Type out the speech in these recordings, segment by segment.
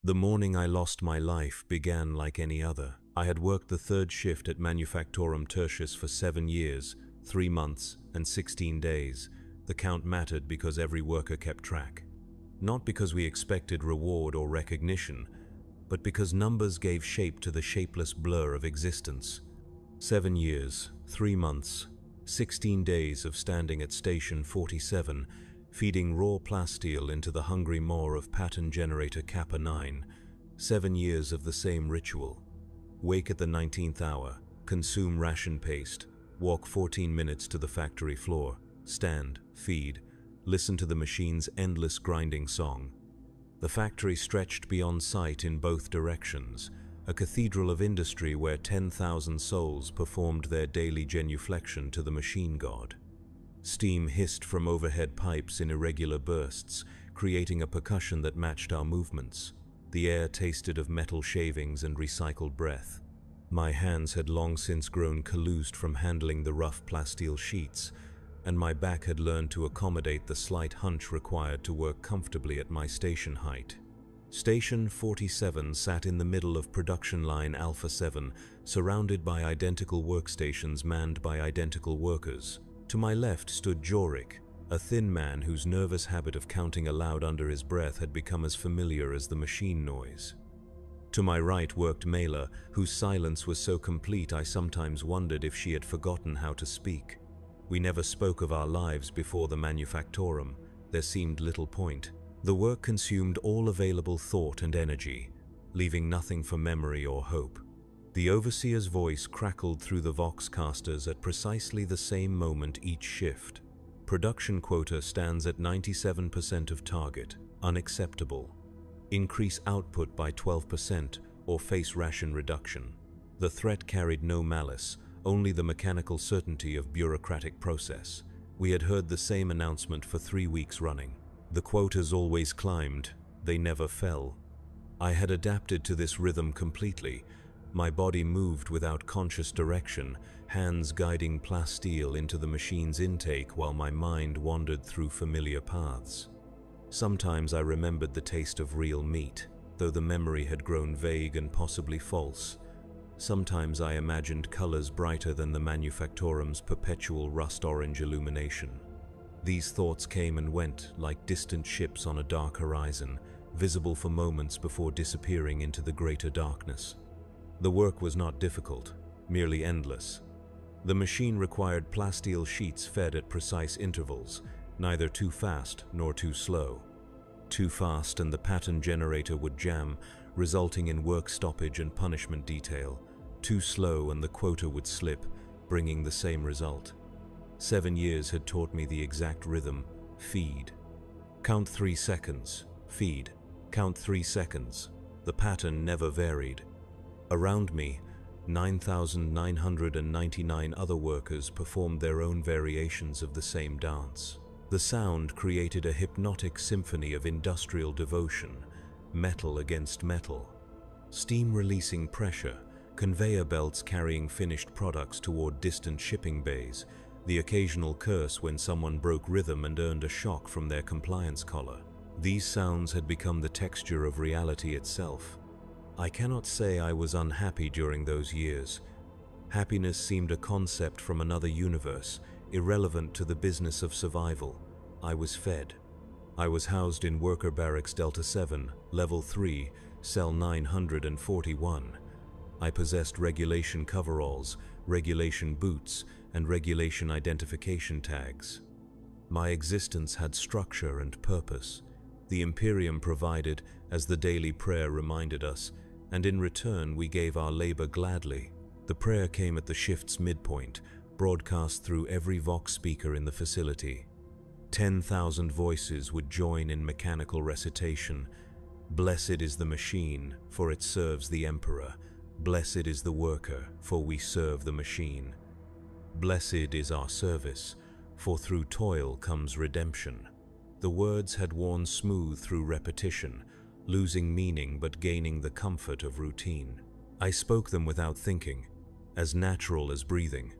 The morning I lost my life began like any other. I had worked the third shift at Manufactorum Tertius for 7 years, 3 months, and 16 days. The count mattered because every worker kept track. Not because we expected reward or recognition, but because numbers gave shape to the shapeless blur of existence. 7 years, 3 months, 16 days of standing at Station 47, feeding raw plasteel into the hungry maw of pattern generator Kappa 9. 7 years of the same ritual. Wake at the 19th hour, consume ration paste, walk 14 minutes to the factory floor, stand, feed, listen to the machine's endless grinding song. The factory stretched beyond sight in both directions, a cathedral of industry where 10,000 souls performed their daily genuflection to the machine god. Steam hissed from overhead pipes in irregular bursts, creating a percussion that matched our movements. The air tasted of metal shavings and recycled breath. My hands had long since grown calloused from handling the rough plasteel sheets, and my back had learned to accommodate the slight hunch required to work comfortably at my station height. Station 47 sat in the middle of production line Alpha 7, surrounded by identical workstations manned by identical workers. To my left stood Jorik, a thin man whose nervous habit of counting aloud under his breath had become as familiar as the machine noise. To my right worked Mela, whose silence was so complete I sometimes wondered if she had forgotten how to speak. We never spoke of our lives before the Manufactorum. There seemed little point. The work consumed all available thought and energy, leaving nothing for memory or hope. The overseer's voice crackled through the voxcasters at precisely the same moment each shift. Production quota stands at 97% of target. Unacceptable. Increase output by 12% or face ration reduction. The threat carried no malice, only the mechanical certainty of bureaucratic process. We had heard the same announcement for 3 weeks running. The quotas always climbed, they never fell. I had adapted to this rhythm completely. My body moved without conscious direction, hands guiding plasteel into the machine's intake while my mind wandered through familiar paths. Sometimes I remembered the taste of real meat, though the memory had grown vague and possibly false. Sometimes I imagined colors brighter than the Manufactorum's perpetual rust-orange illumination. These thoughts came and went like distant ships on a dark horizon, visible for moments before disappearing into the greater darkness. The work was not difficult, merely endless. The machine required plasteel sheets fed at precise intervals, neither too fast nor too slow. Too fast and the pattern generator would jam, resulting in work stoppage and punishment detail. Too slow and the quota would slip, bringing the same result. 7 years had taught me the exact rhythm: feed. Count 3 seconds, feed. Count 3 seconds. The pattern never varied. Around me, 9,999 other workers performed their own variations of the same dance. The sound created a hypnotic symphony of industrial devotion, metal against metal. Steam releasing pressure, conveyor belts carrying finished products toward distant shipping bays, the occasional curse when someone broke rhythm and earned a shock from their compliance collar. These sounds had become the texture of reality itself. I cannot say I was unhappy during those years. Happiness seemed a concept from another universe, irrelevant to the business of survival. I was fed. I was housed in Worker Barracks Delta 7, Level 3, Cell 941. I possessed regulation coveralls, regulation boots, and regulation identification tags. My existence had structure and purpose. The Imperium provided, as the daily prayer reminded us, and in return we gave our labor gladly. The prayer came at the shift's midpoint, broadcast through every Vox speaker in the facility. 10,000 voices would join in mechanical recitation. Blessed is the machine, for it serves the Emperor. Blessed is the worker, for we serve the machine. Blessed is our service, for through toil comes redemption. The words had worn smooth through repetition, losing meaning but gaining the comfort of routine. I spoke them without thinking, as natural as breathing.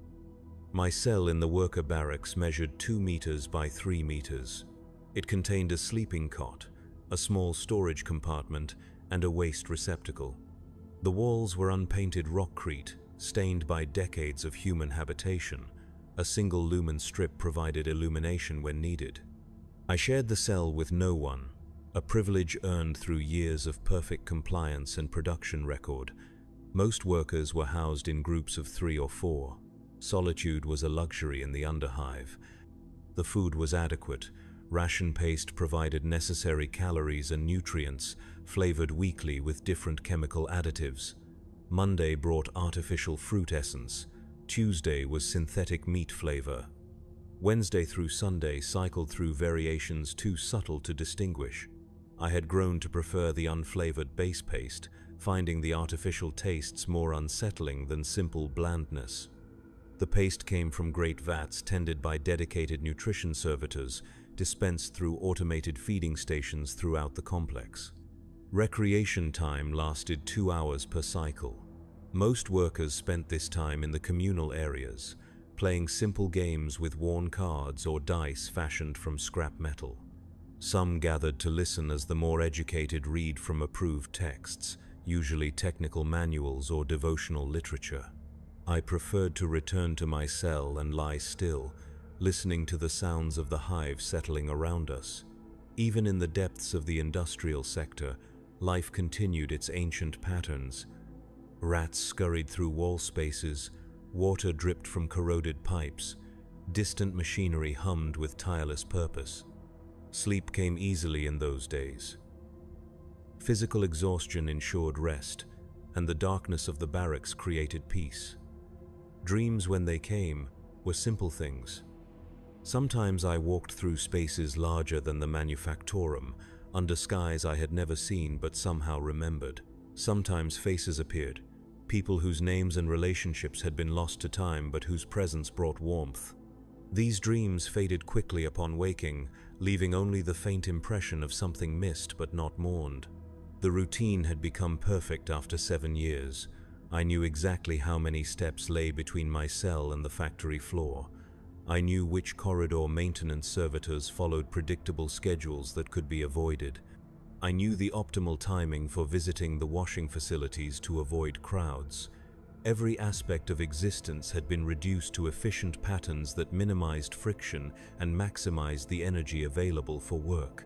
My cell in the worker barracks measured 2 meters by 3 meters. It contained a sleeping cot, a small storage compartment, and a waste receptacle. The walls were unpainted rockcrete, stained by decades of human habitation. A single lumen strip provided illumination when needed. I shared the cell with no one, a privilege earned through years of perfect compliance and production record. Most workers were housed in groups of 3 or 4. Solitude was a luxury in the underhive. The food was adequate. Ration paste provided necessary calories and nutrients, flavored weekly with different chemical additives. Monday brought artificial fruit essence. Tuesday was synthetic meat flavor. Wednesday through Sunday cycled through variations too subtle to distinguish. I had grown to prefer the unflavored base paste, finding the artificial tastes more unsettling than simple blandness. The paste came from great vats tended by dedicated nutrition servitors, dispensed through automated feeding stations throughout the complex. Recreation time lasted 2 hours per cycle. Most workers spent this time in the communal areas, playing simple games with worn cards or dice fashioned from scrap metal. Some gathered to listen as the more educated read from approved texts, usually technical manuals or devotional literature. I preferred to return to my cell and lie still, listening to the sounds of the hive settling around us. Even in the depths of the industrial sector, life continued its ancient patterns. Rats scurried through wall spaces, water dripped from corroded pipes, distant machinery hummed with tireless purpose. Sleep came easily in those days. Physical exhaustion ensured rest, and the darkness of the barracks created peace. Dreams, when they came, were simple things. Sometimes I walked through spaces larger than the Manufactorum, under skies I had never seen but somehow remembered. Sometimes faces appeared, people whose names and relationships had been lost to time but whose presence brought warmth. These dreams faded quickly upon waking, leaving only the faint impression of something missed but not mourned. The routine had become perfect after 7 years. I knew exactly how many steps lay between my cell and the factory floor. I knew which corridor maintenance servitors followed predictable schedules that could be avoided. I knew the optimal timing for visiting the washing facilities to avoid crowds. Every aspect of existence had been reduced to efficient patterns that minimized friction and maximized the energy available for work.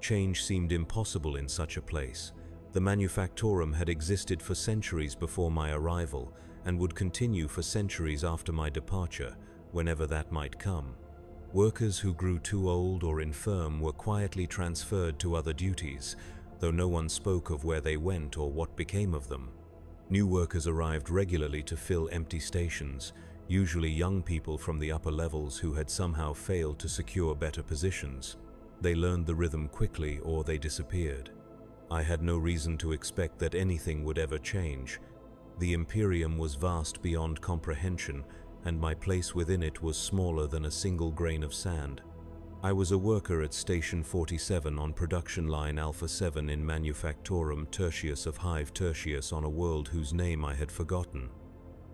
Change seemed impossible in such a place. The Manufactorum had existed for centuries before my arrival and would continue for centuries after my departure, whenever that might come. Workers who grew too old or infirm were quietly transferred to other duties, though no one spoke of where they went or what became of them. New workers arrived regularly to fill empty stations, usually young people from the upper levels who had somehow failed to secure better positions. They learned the rhythm quickly or they disappeared. I had no reason to expect that anything would ever change. The Imperium was vast beyond comprehension, and my place within it was smaller than a single grain of sand. I was a worker at Station 47 on production line Alpha 7 in Manufactorum Tertius of Hive Tertius on a world whose name I had forgotten.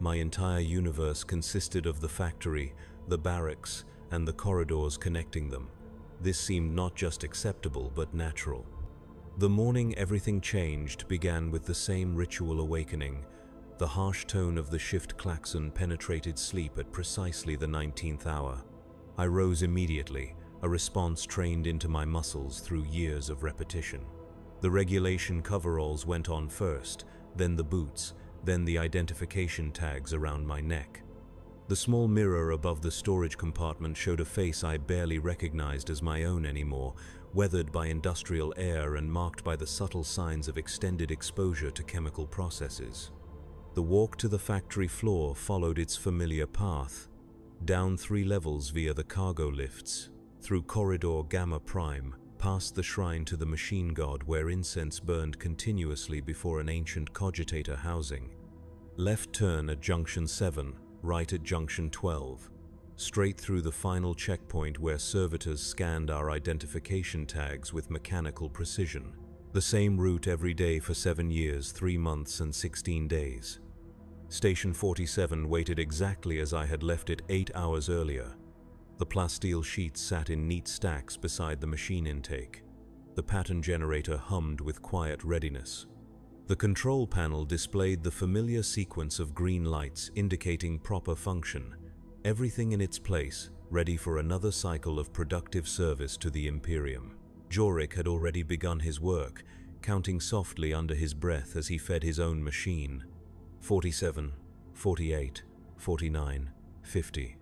My entire universe consisted of the factory, the barracks, and the corridors connecting them. This seemed not just acceptable but natural. The morning everything changed began with the same ritual awakening. The harsh tone of the shift klaxon penetrated sleep at precisely the 19th hour. I rose immediately, a response trained into my muscles through years of repetition. The regulation coveralls went on first, then the boots, then the identification tags around my neck. The small mirror above the storage compartment showed a face I barely recognized as my own anymore, weathered by industrial air and marked by the subtle signs of extended exposure to chemical processes. The walk to the factory floor followed its familiar path, down 3 levels via the cargo lifts, through corridor Gamma Prime, past the shrine to the machine god where incense burned continuously before an ancient cogitator housing. Left turn at Junction 7, right at Junction 12. Straight through the final checkpoint where servitors scanned our identification tags with mechanical precision. The same route every day for 7 years, 3 months and 16 days. Station 47 waited exactly as I had left it 8 hours earlier. The plasteel sheets sat in neat stacks beside the machine intake. The pattern generator hummed with quiet readiness. The control panel displayed the familiar sequence of green lights indicating proper function, everything in its place, ready for another cycle of productive service to the Imperium. Jorik had already begun his work, counting softly under his breath as he fed his own machine. 47, 48, 49, 50.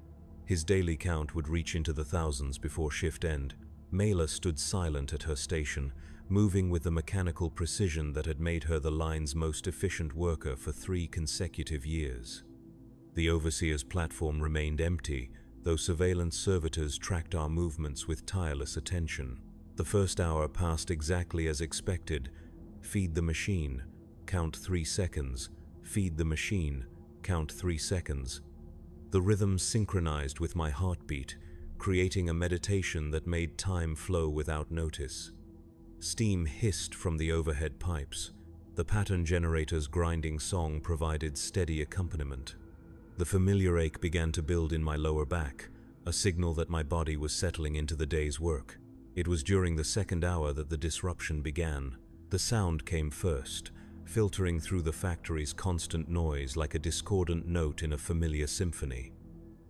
His daily count would reach into the thousands before shift end. Mela stood silent at her station, moving with the mechanical precision that had made her the line's most efficient worker for 3 consecutive years. The overseer's platform remained empty, though surveillance servitors tracked our movements with tireless attention. The first hour passed exactly as expected. Feed the machine, count 3 seconds. Feed the machine, count 3 seconds. The rhythm synchronized with my heartbeat, creating a meditation that made time flow without notice. Steam hissed from the overhead pipes. The pattern generator's grinding song provided steady accompaniment. The familiar ache began to build in my lower back, a signal that my body was settling into the day's work. It was during the second hour that the disruption began. The sound came first, filtering through the factory's constant noise like a discordant note in a familiar symphony.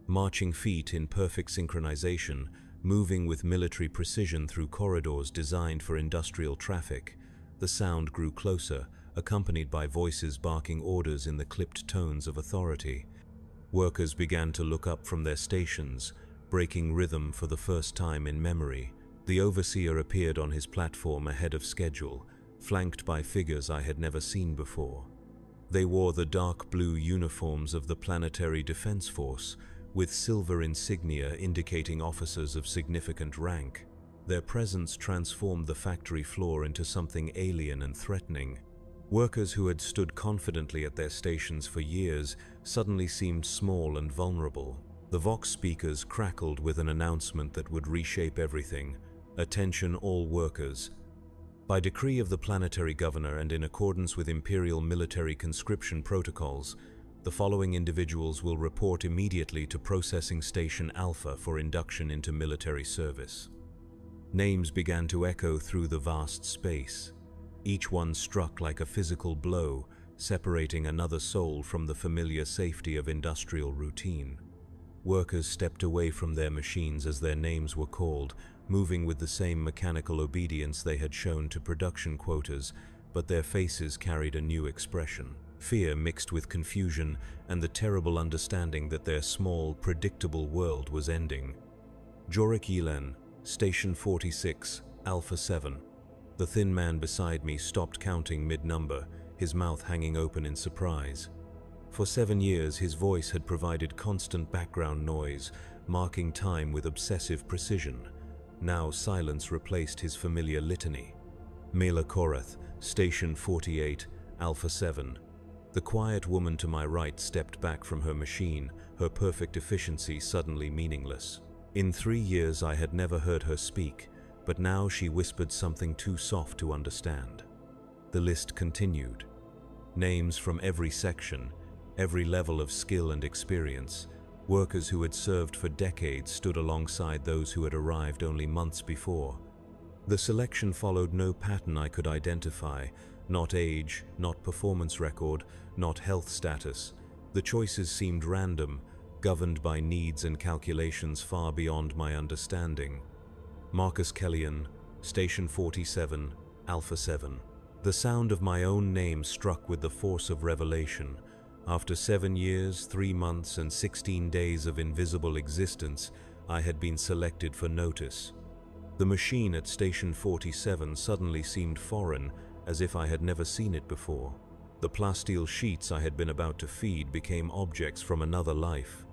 Marching feet in perfect synchronization, moving with military precision through corridors designed for industrial traffic, the sound grew closer, accompanied by voices barking orders in the clipped tones of authority. Workers began to look up from their stations, breaking rhythm for the first time in memory. The overseer appeared on his platform ahead of schedule, flanked by figures I had never seen before. They wore the dark blue uniforms of the Planetary Defense Force, with silver insignia indicating officers of significant rank. Their presence transformed the factory floor into something alien and threatening. Workers who had stood confidently at their stations for years suddenly seemed small and vulnerable. The Vox speakers crackled with an announcement that would reshape everything. Attention all workers. By decree of the planetary governor and in accordance with Imperial military conscription protocols, the following individuals will report immediately to Processing Station Alpha for induction into military service. Names began to echo through the vast space. Each one struck like a physical blow, separating another soul from the familiar safety of industrial routine. Workers stepped away from their machines as their names were called, moving with the same mechanical obedience they had shown to production quotas, but their faces carried a new expression. Fear mixed with confusion and the terrible understanding that their small, predictable world was ending. Jorik Yelen, Station 46, Alpha 7. The thin man beside me stopped counting mid-number, his mouth hanging open in surprise. For 7 years, his voice had provided constant background noise, marking time with obsessive precision. Now silence replaced his familiar litany. Mela Korath, Station 48, Alpha 7. The quiet woman to my right stepped back from her machine, her perfect efficiency suddenly meaningless. In 3 years I had never heard her speak, but now she whispered something too soft to understand. The list continued. Names from every section, every level of skill and experience. Workers who had served for decades stood alongside those who had arrived only months before. The selection followed no pattern I could identify, not age, not performance record, not health status. The choices seemed random, governed by needs and calculations far beyond my understanding. Marcus Kellyan, Station 47, Alpha 7. The sound of my own name struck with the force of revelation. After 7 years, 3 months, and 16 days of invisible existence, I had been selected for notice. The machine at Station 47 suddenly seemed foreign, as if I had never seen it before. The plasteel sheets I had been about to feed became objects from another life.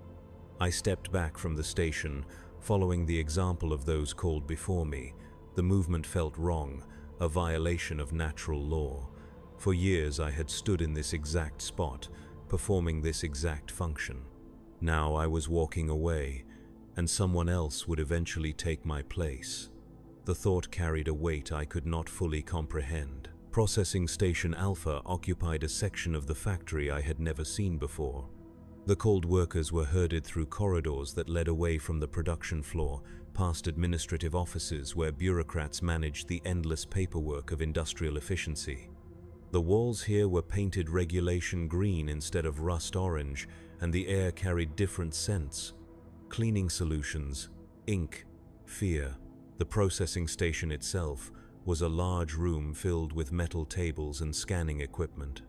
I stepped back from the station, following the example of those called before me. The movement felt wrong, a violation of natural law. For years I had stood in this exact spot, performing this exact function. Now I was walking away, and someone else would eventually take my place. The thought carried a weight I could not fully comprehend. Processing Station Alpha occupied a section of the factory I had never seen before. The cold workers were herded through corridors that led away from the production floor, past administrative offices where bureaucrats managed the endless paperwork of industrial efficiency. The walls here were painted regulation green instead of rust orange, and the air carried different scents. Cleaning solutions, ink, fear. The processing station itself was a large room filled with metal tables and scanning equipment.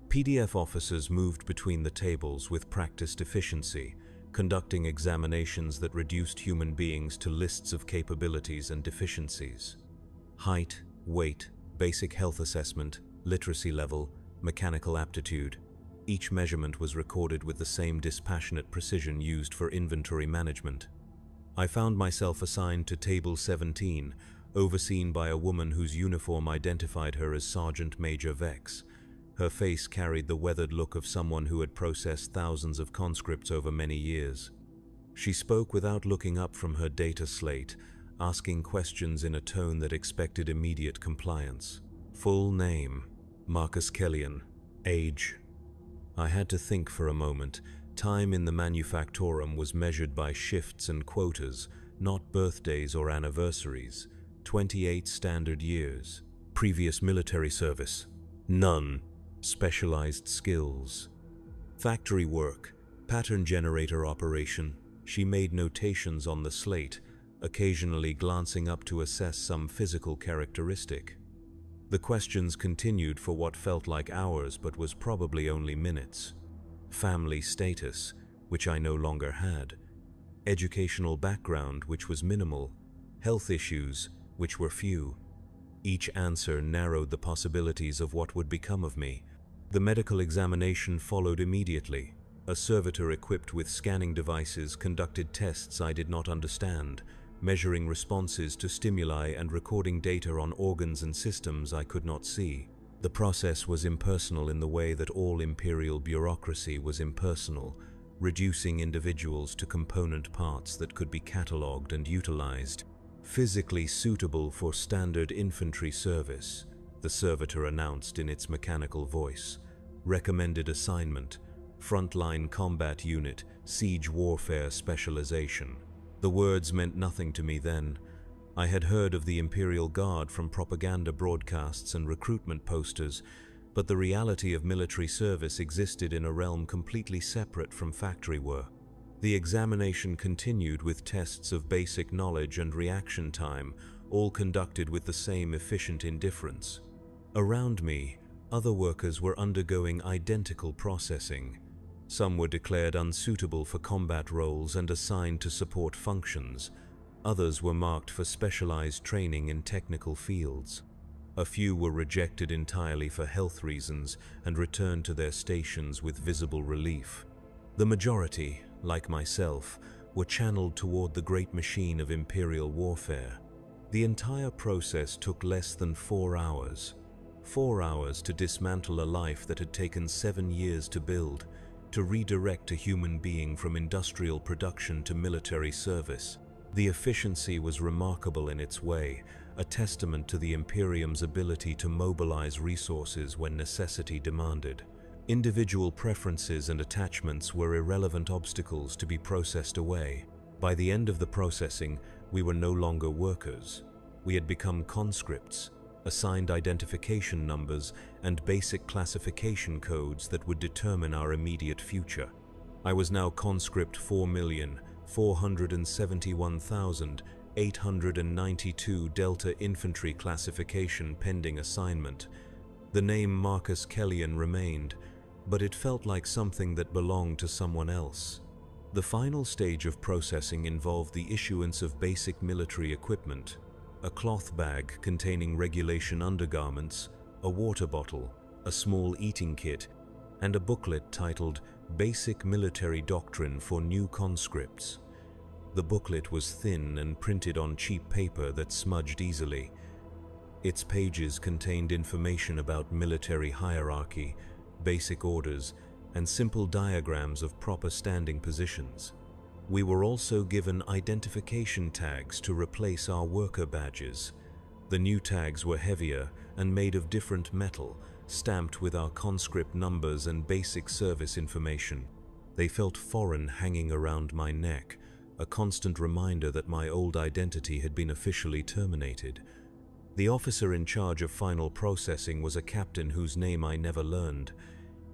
PDF officers moved between the tables with practiced efficiency, conducting examinations that reduced human beings to lists of capabilities and deficiencies. Height, weight, basic health assessment, literacy level, mechanical aptitude. Each measurement was recorded with the same dispassionate precision used for inventory management. I found myself assigned to Table 17, overseen by a woman whose uniform identified her as Sergeant Major Vex. Her face carried the weathered look of someone who had processed thousands of conscripts over many years. She spoke without looking up from her data slate, asking questions in a tone that expected immediate compliance. Full name: Marcus Kellion. Age. I had to think for a moment. Time in the Manufactorum was measured by shifts and quotas, not birthdays or anniversaries. 28 standard years. Previous military service? None. Specialized skills. Factory work, pattern generator operation. She made notations on the slate, occasionally glancing up to assess some physical characteristic. The questions continued for what felt like hours but was probably only minutes. Family status, which I no longer had. Educational background, which was minimal. Health issues, which were few. Each answer narrowed the possibilities of what would become of me. The medical examination followed immediately. A servitor equipped with scanning devices conducted tests I did not understand, measuring responses to stimuli and recording data on organs and systems I could not see. The process was impersonal in the way that all Imperial bureaucracy was impersonal, reducing individuals to component parts that could be catalogued and utilized. Physically suitable for standard infantry service, the servitor announced in its mechanical voice. Recommended assignment: frontline combat unit, siege warfare specialization. The words meant nothing to me then. I had heard of the Imperial Guard from propaganda broadcasts and recruitment posters, but the reality of military service existed in a realm completely separate from factory work. The examination continued with tests of basic knowledge and reaction time, all conducted with the same efficient indifference. Around me, other workers were undergoing identical processing. Some were declared unsuitable for combat roles and assigned to support functions. Others were marked for specialized training in technical fields. A few were rejected entirely for health reasons and returned to their stations with visible relief. The majority, like myself, were channeled toward the great machine of Imperial warfare. The entire process took less than 4 hours. 4 hours to dismantle a life that had taken 7 years to build, to redirect a human being from industrial production to military service. The efficiency was remarkable in its way, a testament to the Imperium's ability to mobilize resources when necessity demanded. Individual preferences and attachments were irrelevant obstacles to be processed away. By the end of the processing, we were no longer workers. We had become conscripts, assigned identification numbers and basic classification codes that would determine our immediate future. I was now conscript 4,471,892 Delta Infantry classification pending assignment. The name Marcus Kellion remained, but it felt like something that belonged to someone else. The final stage of processing involved the issuance of basic military equipment: a cloth bag containing regulation undergarments, a water bottle, a small eating kit, and a booklet titled Basic Military Doctrine for New Conscripts. The booklet was thin and printed on cheap paper that smudged easily. Its pages contained information about military hierarchy, basic orders, and simple diagrams of proper standing positions. We were also given identification tags to replace our worker badges. The new tags were heavier and made of different metal, stamped with our conscript numbers and basic service information. They felt foreign hanging around my neck, a constant reminder that my old identity had been officially terminated. The officer in charge of final processing was a captain whose name I never learned.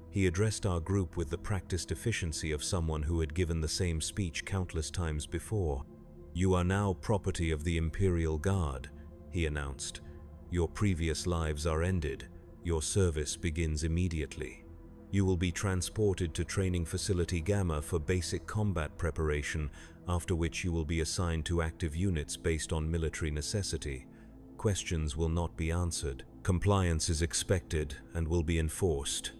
He addressed our group with the practiced efficiency of someone who had given the same speech countless times before. "You are now property of the Imperial Guard," he announced. "Your previous lives are ended. Your service begins immediately. You will be transported to Training Facility Gamma for basic combat preparation, after which you will be assigned to active units based on military necessity. Questions will not be answered. Compliance is expected and will be enforced."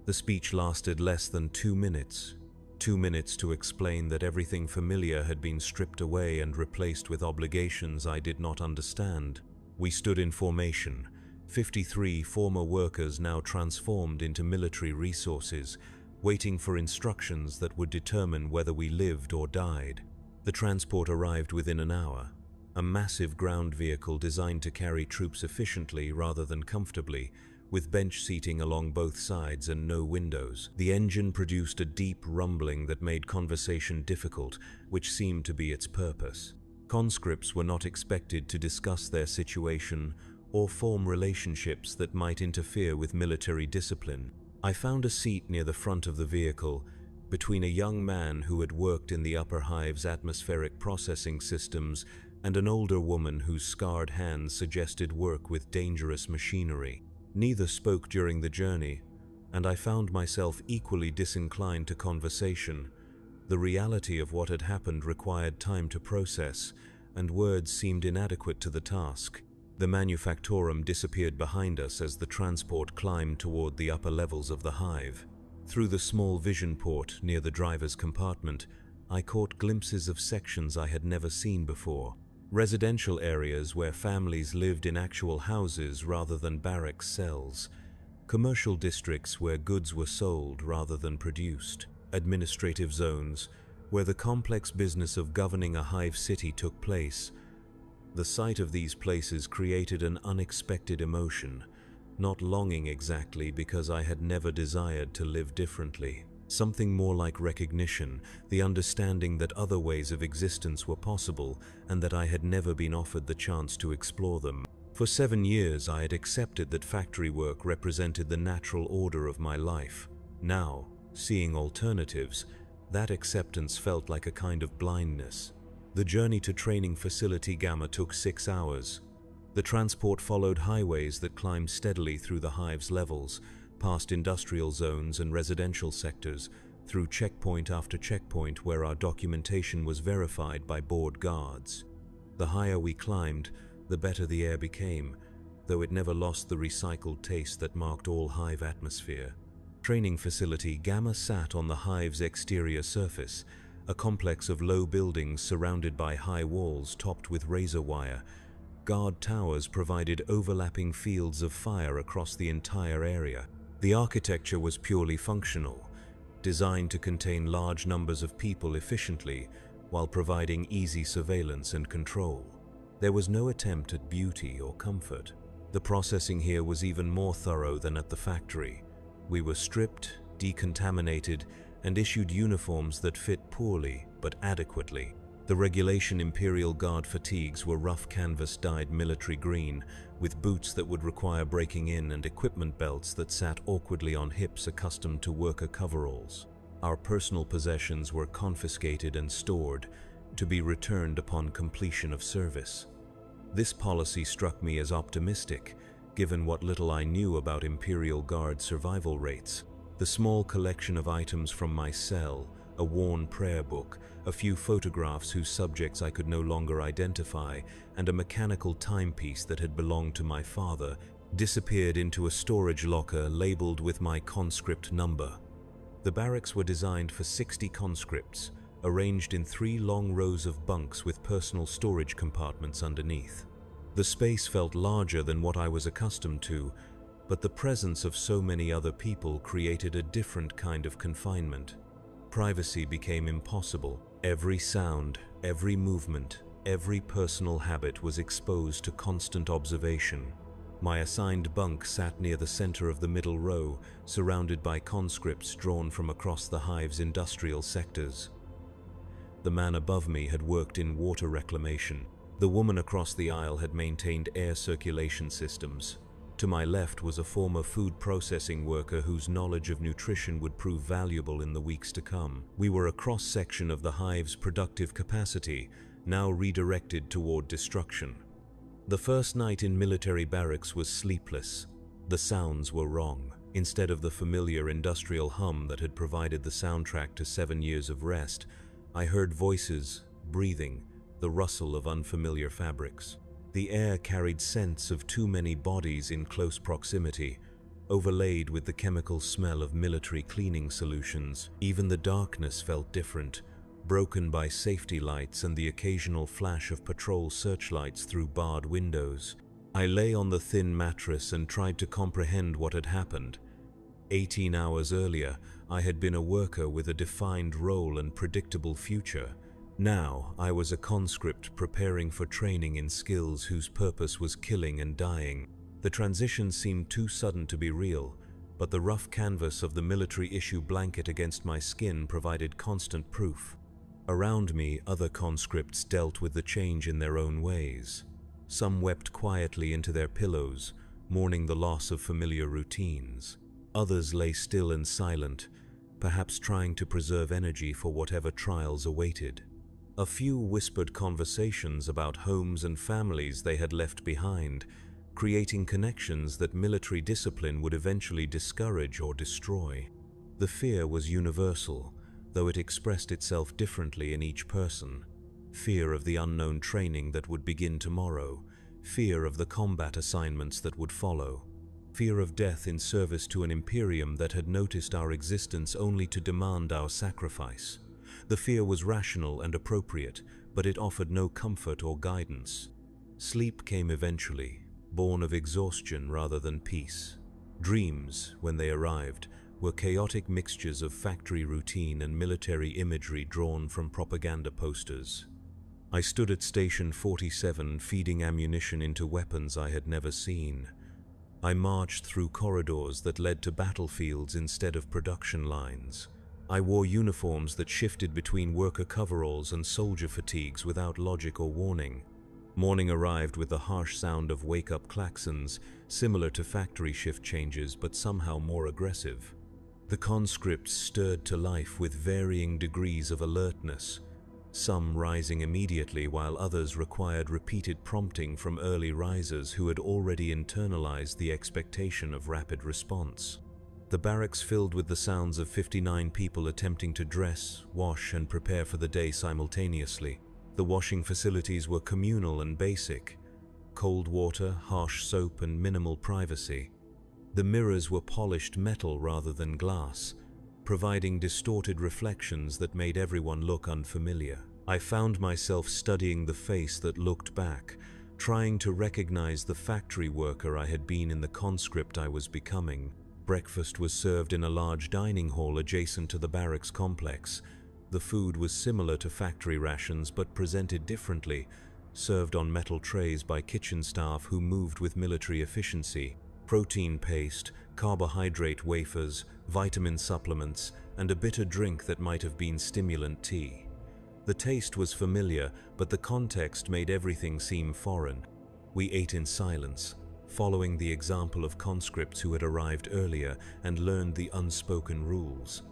The speech lasted less than 2 minutes. 2 minutes to explain that everything familiar had been stripped away and replaced with obligations I did not understand. We stood in formation, 53 former workers now transformed into military resources, waiting for instructions that would determine whether we lived or died. The transport arrived within an hour. A massive ground vehicle designed to carry troops efficiently rather than comfortably, with bench seating along both sides and no windows. The engine produced a deep rumbling that made conversation difficult, which seemed to be its purpose. Conscripts were not expected to discuss their situation or form relationships that might interfere with military discipline. I found a seat near the front of the vehicle, between a young man who had worked in the upper hive's atmospheric processing systems and an older woman whose scarred hands suggested work with dangerous machinery. Neither spoke during the journey, and I found myself equally disinclined to conversation. The reality of what had happened required time to process, and words seemed inadequate to the task. The Manufactorum disappeared behind us as the transport climbed toward the upper levels of the hive. Through the small vision port near the driver's compartment, I caught glimpses of sections I had never seen before. Residential areas where families lived in actual houses rather than barracks cells. Commercial districts where goods were sold rather than produced. Administrative zones where the complex business of governing a hive city took place. The sight of these places created an unexpected emotion, not longing exactly because I had never desired to live differently. Something more like recognition, the understanding that other ways of existence were possible and that I had never been offered the chance to explore them. For 7 years I had accepted that factory work represented the natural order of my life. Now, seeing alternatives, that acceptance felt like a kind of blindness. The journey to Training Facility Gamma took 6 hours. The transport followed highways that climbed steadily through the hive's levels, past industrial zones and residential sectors, through checkpoint after checkpoint where our documentation was verified by bored guards. The higher we climbed, the better the air became, though it never lost the recycled taste that marked all hive atmosphere. Training Facility Gamma sat on the hive's exterior surface, a complex of low buildings surrounded by high walls topped with razor wire. Guard towers provided overlapping fields of fire across the entire area. The architecture was purely functional, designed to contain large numbers of people efficiently while providing easy surveillance and control. There was no attempt at beauty or comfort. The processing here was even more thorough than at the factory. We were stripped, decontaminated, and issued uniforms that fit poorly but adequately. The regulation Imperial Guard fatigues were rough canvas-dyed military green, with boots that would require breaking in and equipment belts that sat awkwardly on hips accustomed to worker coveralls. Our personal possessions were confiscated and stored, to be returned upon completion of service. This policy struck me as optimistic, given what little I knew about Imperial Guard survival rates. The small collection of items from my cell, a worn prayer book, a few photographs whose subjects I could no longer identify, and a mechanical timepiece that had belonged to my father, disappeared into a storage locker labeled with my conscript number. The barracks were designed for 60 conscripts, arranged in 3 long rows of bunks with personal storage compartments underneath. The space felt larger than what I was accustomed to, but the presence of so many other people created a different kind of confinement. Privacy became impossible. Every sound, every movement, every personal habit was exposed to constant observation. My assigned bunk sat near the center of the middle row, surrounded by conscripts drawn from across the hive's industrial sectors. The man above me had worked in water reclamation. The woman across the aisle had maintained air circulation systems. To my left was a former food processing worker whose knowledge of nutrition would prove valuable in the weeks to come. We were a cross-section of the hive's productive capacity, now redirected toward destruction. The first night in military barracks was sleepless. The sounds were wrong. Instead of the familiar industrial hum that had provided the soundtrack to 7 years of rest, I heard voices, breathing, the rustle of unfamiliar fabrics. The air carried scents of too many bodies in close proximity, overlaid with the chemical smell of military cleaning solutions. Even the darkness felt different, broken by safety lights and the occasional flash of patrol searchlights through barred windows. I lay on the thin mattress and tried to comprehend what had happened. 18 hours earlier, I had been a worker with a defined role and predictable future. Now, I was a conscript preparing for training in skills whose purpose was killing and dying. The transition seemed too sudden to be real, but the rough canvas of the military-issue blanket against my skin provided constant proof. Around me, other conscripts dealt with the change in their own ways. Some wept quietly into their pillows, mourning the loss of familiar routines. Others lay still and silent, perhaps trying to preserve energy for whatever trials awaited. A few whispered conversations about homes and families they had left behind, creating connections that military discipline would eventually discourage or destroy. The fear was universal, though it expressed itself differently in each person. Fear of the unknown training that would begin tomorrow, fear of the combat assignments that would follow, fear of death in service to an Imperium that had noticed our existence only to demand our sacrifice. The fear was rational and appropriate, but it offered no comfort or guidance. Sleep came eventually, born of exhaustion rather than peace. Dreams, when they arrived, were chaotic mixtures of factory routine and military imagery drawn from propaganda posters. I stood at Station 47 feeding ammunition into weapons I had never seen. I marched through corridors that led to battlefields instead of production lines. I wore uniforms that shifted between worker coveralls and soldier fatigues without logic or warning. Morning arrived with the harsh sound of wake-up klaxons, similar to factory shift changes but somehow more aggressive. The conscripts stirred to life with varying degrees of alertness, some rising immediately while others required repeated prompting from early risers who had already internalized the expectation of rapid response. The barracks filled with the sounds of 59 people attempting to dress, wash, and prepare for the day simultaneously. The washing facilities were communal and basic: cold water, harsh soap, and minimal privacy. The mirrors were polished metal rather than glass, providing distorted reflections that made everyone look unfamiliar. I found myself studying the face that looked back, trying to recognize the factory worker I had been in the conscript I was becoming. Breakfast was served in a large dining hall adjacent to the barracks complex. The food was similar to factory rations but presented differently, served on metal trays by kitchen staff who moved with military efficiency. Protein paste, carbohydrate wafers, vitamin supplements, and a bitter drink that might have been stimulant tea. The taste was familiar, but the context made everything seem foreign. We ate in silence, following the example of conscripts who had arrived earlier and learned the unspoken rules.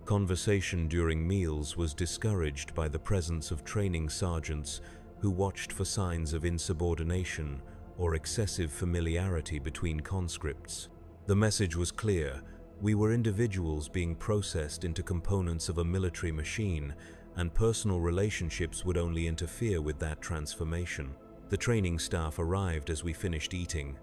Conversation during meals was discouraged by the presence of training sergeants who watched for signs of insubordination or excessive familiarity between conscripts. The message was clear: we were individuals being processed into components of a military machine, and personal relationships would only interfere with that transformation. The training staff arrived as we finished eating.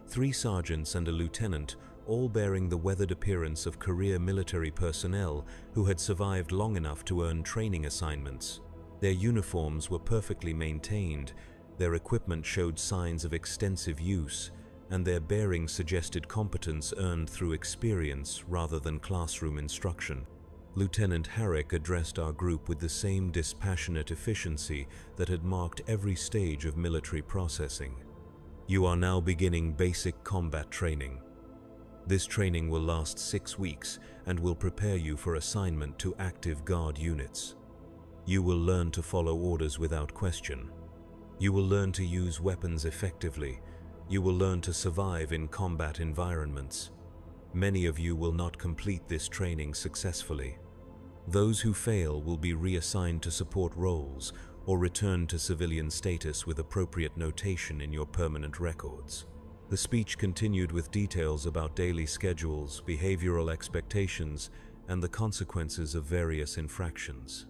3 sergeants and a lieutenant, all bearing the weathered appearance of career military personnel who had survived long enough to earn training assignments. Their uniforms were perfectly maintained, their equipment showed signs of extensive use, and their bearing suggested competence earned through experience rather than classroom instruction. Lieutenant Herrick addressed our group with the same dispassionate efficiency that had marked every stage of military processing. You are now beginning basic combat training. This training will last 6 weeks and will prepare you for assignment to active guard units. You will learn to follow orders without question. You will learn to use weapons effectively. You will learn to survive in combat environments. Many of you will not complete this training successfully. Those who fail will be reassigned to support roles or return to civilian status with appropriate notation in your permanent records. The speech continued with details about daily schedules, behavioral expectations, and the consequences of various infractions.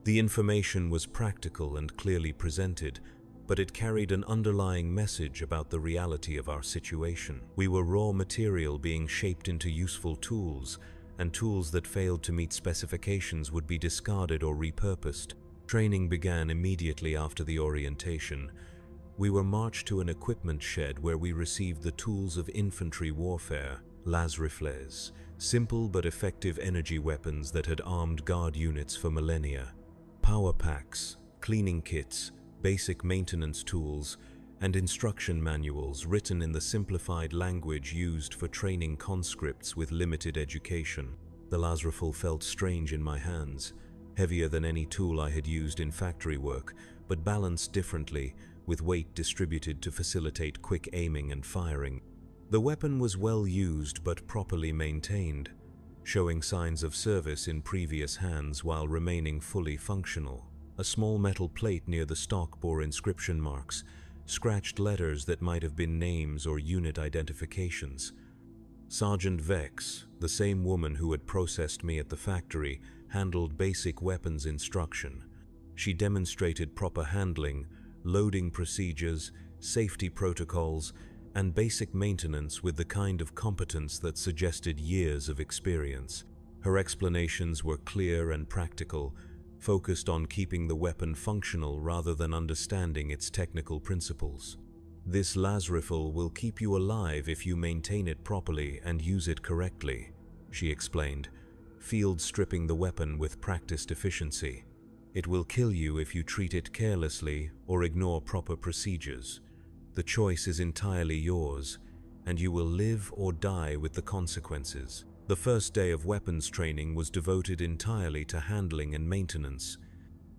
The information was practical and clearly presented, but it carried an underlying message about the reality of our situation. We were raw material being shaped into useful tools, and tools that failed to meet specifications would be discarded or repurposed. Training began immediately after the orientation. We were marched to an equipment shed where we received the tools of infantry warfare, lasrifles, simple but effective energy weapons that had armed guard units for millennia, power packs, cleaning kits, basic maintenance tools, and instruction manuals written in the simplified language used for training conscripts with limited education. The lasrifle felt strange in my hands, heavier than any tool I had used in factory work, but balanced differently, with weight distributed to facilitate quick aiming and firing. The weapon was well used but properly maintained, showing signs of service in previous hands while remaining fully functional. A small metal plate near the stock bore inscription marks, scratched letters that might have been names or unit identifications. Sergeant Vex, the same woman who had processed me at the factory, handled basic weapons instruction. She demonstrated proper handling, loading procedures, safety protocols, and basic maintenance with the kind of competence that suggested years of experience. Her explanations were clear and practical, focused on keeping the weapon functional rather than understanding its technical principles. This lasrifle will keep you alive if you maintain it properly and use it correctly, she explained, field stripping the weapon with practiced efficiency. It will kill you if you treat it carelessly or ignore proper procedures. The choice is entirely yours, and you will live or die with the consequences. The first day of weapons training was devoted entirely to handling and maintenance.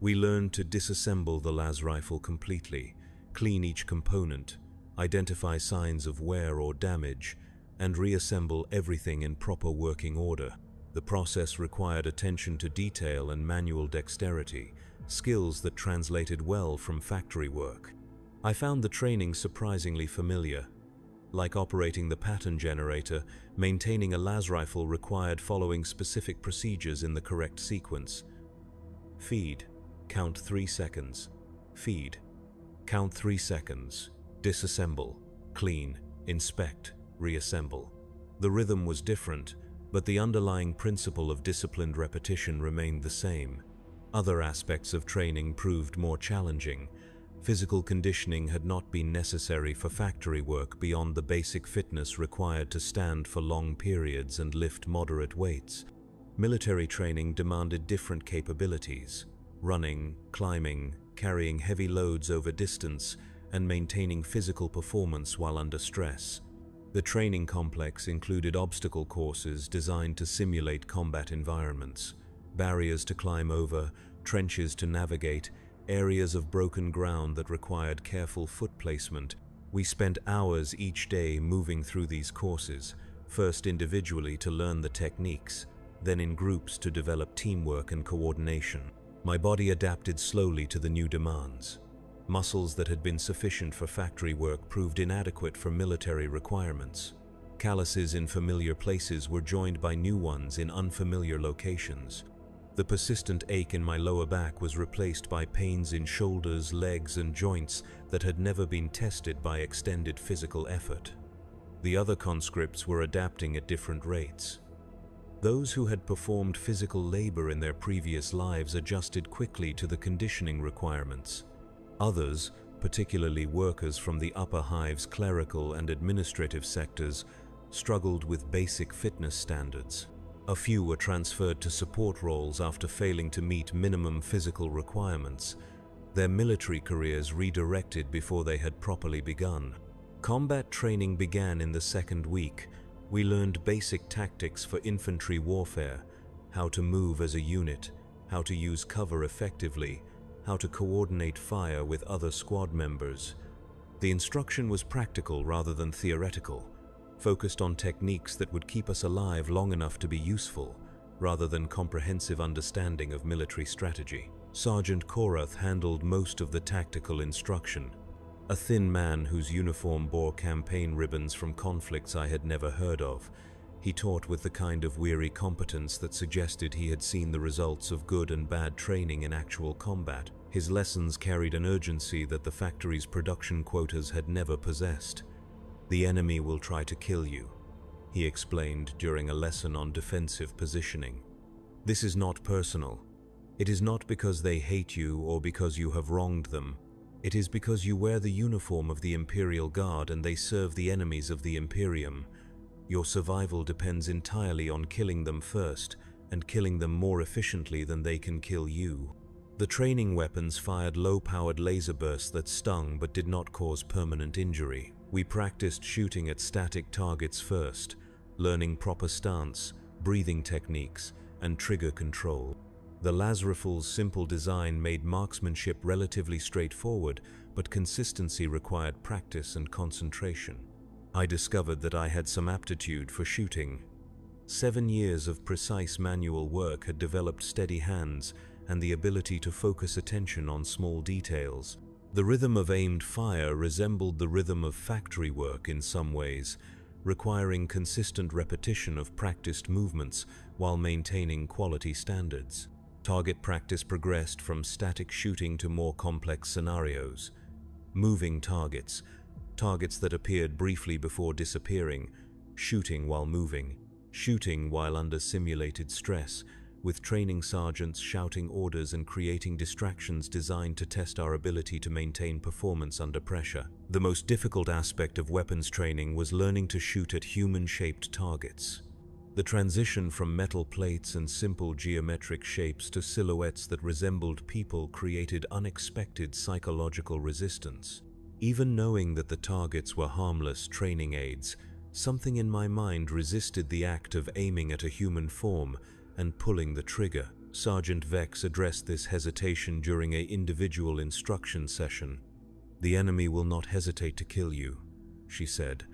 We learned to disassemble the las rifle completely, clean each component, identify signs of wear or damage, and reassemble everything in proper working order. The process required attention to detail and manual dexterity, skills that translated well from factory work. I found the training surprisingly familiar. Like operating the pattern generator, maintaining a las rifle required following specific procedures in the correct sequence. Feed. Count 3 seconds. Feed. Count 3 seconds. Disassemble. Clean. Inspect. Reassemble. The rhythm was different, but the underlying principle of disciplined repetition remained the same. Other aspects of training proved more challenging. Physical conditioning had not been necessary for factory work beyond the basic fitness required to stand for long periods and lift moderate weights. Military training demanded different capabilities: running, climbing, carrying heavy loads over distance, and maintaining physical performance while under stress. The training complex included obstacle courses designed to simulate combat environments, barriers to climb over, trenches to navigate, areas of broken ground that required careful foot placement. We spent hours each day moving through these courses, first individually to learn the techniques, then in groups to develop teamwork and coordination. My body adapted slowly to the new demands. Muscles that had been sufficient for factory work proved inadequate for military requirements. Calluses in familiar places were joined by new ones in unfamiliar locations. The persistent ache in my lower back was replaced by pains in shoulders, legs, and joints that had never been tested by extended physical effort. The other conscripts were adapting at different rates. Those who had performed physical labor in their previous lives adjusted quickly to the conditioning requirements. Others, particularly workers from the upper hive's clerical and administrative sectors, struggled with basic fitness standards. A few were transferred to support roles after failing to meet minimum physical requirements, their military careers redirected before they had properly begun. Combat training began in the second week. We learned basic tactics for infantry warfare, how to move as a unit, how to use cover effectively, how to coordinate fire with other squad members. The instruction was practical rather than theoretical, focused on techniques that would keep us alive long enough to be useful, rather than comprehensive understanding of military strategy. Sergeant Korath handled most of the tactical instruction. A thin man whose uniform bore campaign ribbons from conflicts I had never heard of, he taught with the kind of weary competence that suggested he had seen the results of good and bad training in actual combat. His lessons carried an urgency that the factory's production quotas had never possessed. "The enemy will try to kill you," he explained during a lesson on defensive positioning. "This is not personal. It is not because they hate you or because you have wronged them. It is because you wear the uniform of the Imperial Guard and they serve the enemies of the Imperium. Your survival depends entirely on killing them first, and killing them more efficiently than they can kill you." The training weapons fired low-powered laser bursts that stung but did not cause permanent injury. We practiced shooting at static targets first, learning proper stance, breathing techniques, and trigger control. The las rifle's simple design made marksmanship relatively straightforward, but consistency required practice and concentration. I discovered that I had some aptitude for shooting. 7 years of precise manual work had developed steady hands and the ability to focus attention on small details. The rhythm of aimed fire resembled the rhythm of factory work in some ways, requiring consistent repetition of practiced movements while maintaining quality standards. Target practice progressed from static shooting to more complex scenarios. Moving targets, targets that appeared briefly before disappearing, shooting while moving, shooting while under simulated stress, with training sergeants shouting orders and creating distractions designed to test our ability to maintain performance under pressure. The most difficult aspect of weapons training was learning to shoot at human-shaped targets. The transition from metal plates and simple geometric shapes to silhouettes that resembled people created unexpected psychological resistance. Even knowing that the targets were harmless training aids, something in my mind resisted the act of aiming at a human form and pulling the trigger. Sergeant Vex addressed this hesitation during an individual instruction session. "The enemy will not hesitate to kill you," she said,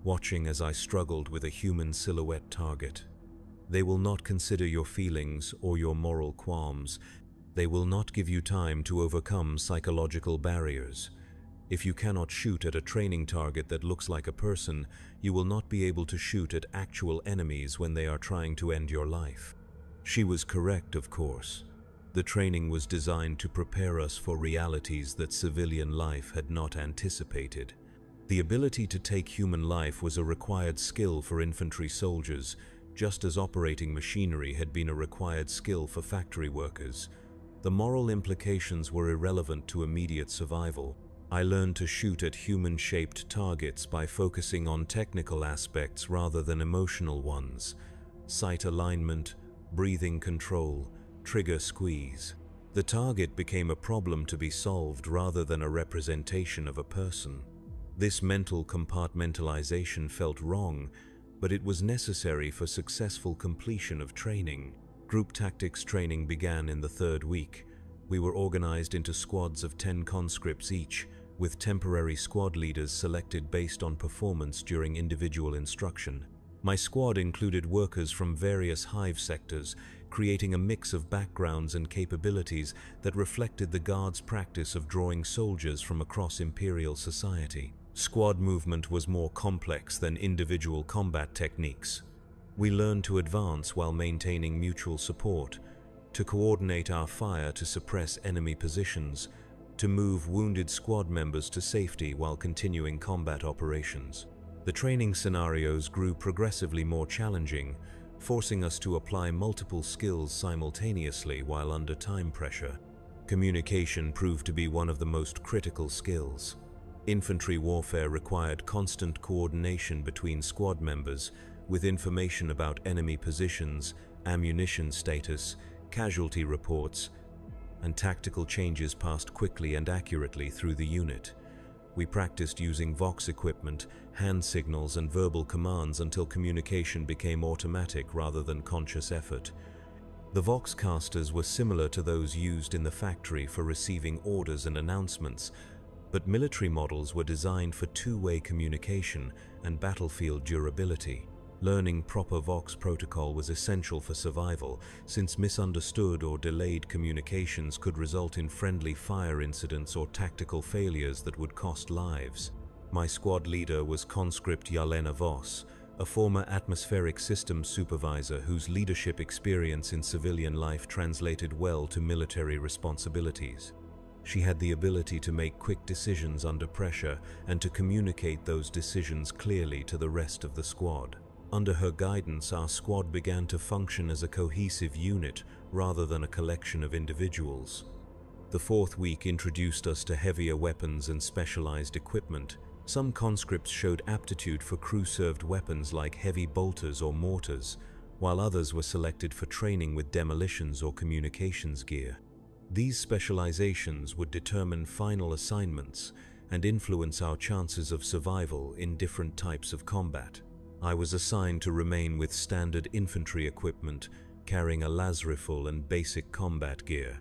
watching as I struggled with a human silhouette target. "They will not consider your feelings or your moral qualms. They will not give you time to overcome psychological barriers. If you cannot shoot at a training target that looks like a person, you will not be able to shoot at actual enemies when they are trying to end your life." She was correct, of course. The training was designed to prepare us for realities that civilian life had not anticipated. The ability to take human life was a required skill for infantry soldiers, just as operating machinery had been a required skill for factory workers. The moral implications were irrelevant to immediate survival. I learned to shoot at human-shaped targets by focusing on technical aspects rather than emotional ones. Sight alignment, breathing control, trigger squeeze. The target became a problem to be solved rather than a representation of a person. This mental compartmentalization felt wrong, but it was necessary for successful completion of training. Group tactics training began in the 3rd week. We were organized into squads of 10 conscripts each, with temporary squad leaders selected based on performance during individual instruction. My squad included workers from various hive sectors, creating a mix of backgrounds and capabilities that reflected the Guard's practice of drawing soldiers from across Imperial society. Squad movement was more complex than individual combat techniques. We learned to advance while maintaining mutual support, to coordinate our fire to suppress enemy positions, to move wounded squad members to safety while continuing combat operations. The training scenarios grew progressively more challenging, forcing us to apply multiple skills simultaneously while under time pressure. Communication proved to be one of the most critical skills. Infantry warfare required constant coordination between squad members, with information about enemy positions, ammunition status, casualty reports, and tactical changes passed quickly and accurately through the unit. We practiced using Vox equipment, hand signals, and verbal commands until communication became automatic rather than conscious effort. The voxcasters were similar to those used in the factory for receiving orders and announcements, but military models were designed for two-way communication and battlefield durability. Learning proper Vox protocol was essential for survival, since misunderstood or delayed communications could result in friendly fire incidents or tactical failures that would cost lives. My squad leader was conscript Yelena Voss, a former atmospheric systems supervisor whose leadership experience in civilian life translated well to military responsibilities. She had the ability to make quick decisions under pressure and to communicate those decisions clearly to the rest of the squad. Under her guidance, our squad began to function as a cohesive unit rather than a collection of individuals. The fourth week introduced us to heavier weapons and specialized equipment. Some conscripts showed aptitude for crew-served weapons like heavy bolters or mortars, while others were selected for training with demolitions or communications gear. These specializations would determine final assignments and influence our chances of survival in different types of combat. I was assigned to remain with standard infantry equipment, carrying a las rifle and basic combat gear.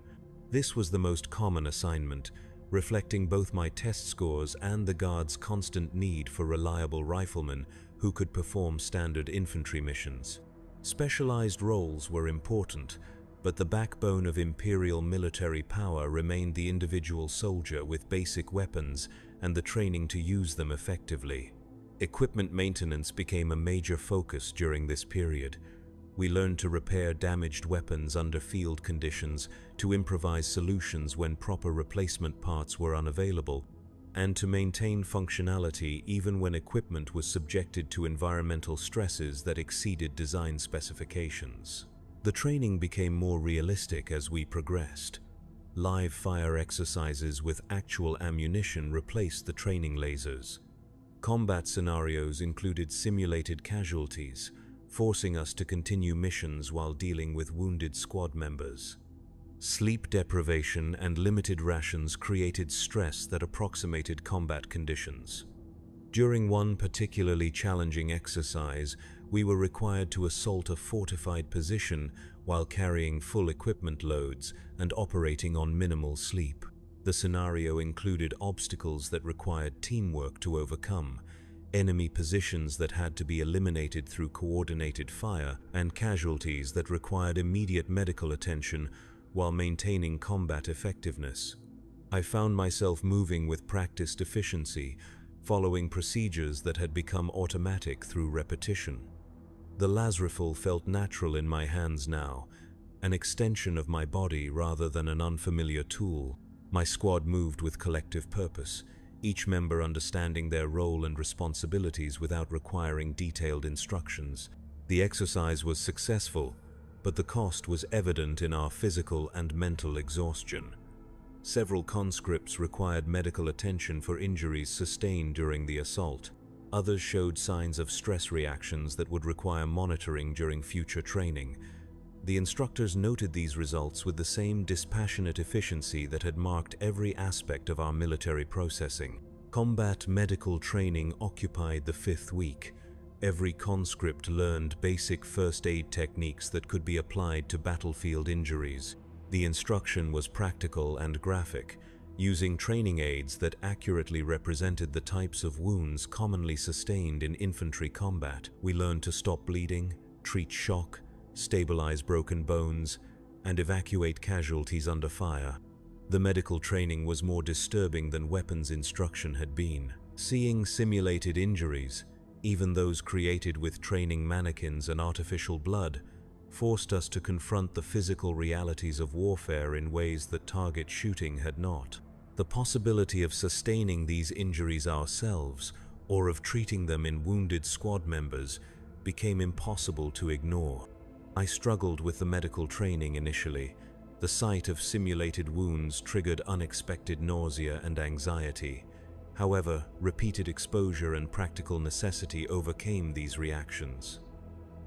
This was the most common assignment, reflecting both my test scores and the Guard's constant need for reliable riflemen who could perform standard infantry missions. Specialized roles were important, but the backbone of Imperial military power remained the individual soldier with basic weapons and the training to use them effectively. Equipment maintenance became a major focus during this period. We learned to repair damaged weapons under field conditions, to improvise solutions when proper replacement parts were unavailable, and to maintain functionality even when equipment was subjected to environmental stresses that exceeded design specifications. The training became more realistic as we progressed. Live fire exercises with actual ammunition replaced the training lasers. Combat scenarios included simulated casualties, forcing us to continue missions while dealing with wounded squad members. Sleep deprivation and limited rations created stress that approximated combat conditions. During one particularly challenging exercise, we were required to assault a fortified position while carrying full equipment loads and operating on minimal sleep. The scenario included obstacles that required teamwork to overcome, enemy positions that had to be eliminated through coordinated fire, and casualties that required immediate medical attention while maintaining combat effectiveness. I found myself moving with practiced efficiency, following procedures that had become automatic through repetition. The las rifle felt natural in my hands now, an extension of my body rather than an unfamiliar tool. My squad moved with collective purpose, each member understanding their role and responsibilities without requiring detailed instructions. The exercise was successful, but the cost was evident in our physical and mental exhaustion. Several conscripts required medical attention for injuries sustained during the assault. Others showed signs of stress reactions that would require monitoring during future training. The instructors noted these results with the same dispassionate efficiency that had marked every aspect of our military processing. Combat medical training occupied the fifth week. Every conscript learned basic first aid techniques that could be applied to battlefield injuries. The instruction was practical and graphic, using training aids that accurately represented the types of wounds commonly sustained in infantry combat. We learned to stop bleeding, treat shock, stabilize broken bones, and evacuate casualties under fire. The medical training was more disturbing than weapons instruction had been. Seeing simulated injuries, even those created with training mannequins and artificial blood, forced us to confront the physical realities of warfare in ways that target shooting had not. The possibility of sustaining these injuries ourselves, or of treating them in wounded squad members, became impossible to ignore. I struggled with the medical training initially. The sight of simulated wounds triggered unexpected nausea and anxiety. However, repeated exposure and practical necessity overcame these reactions.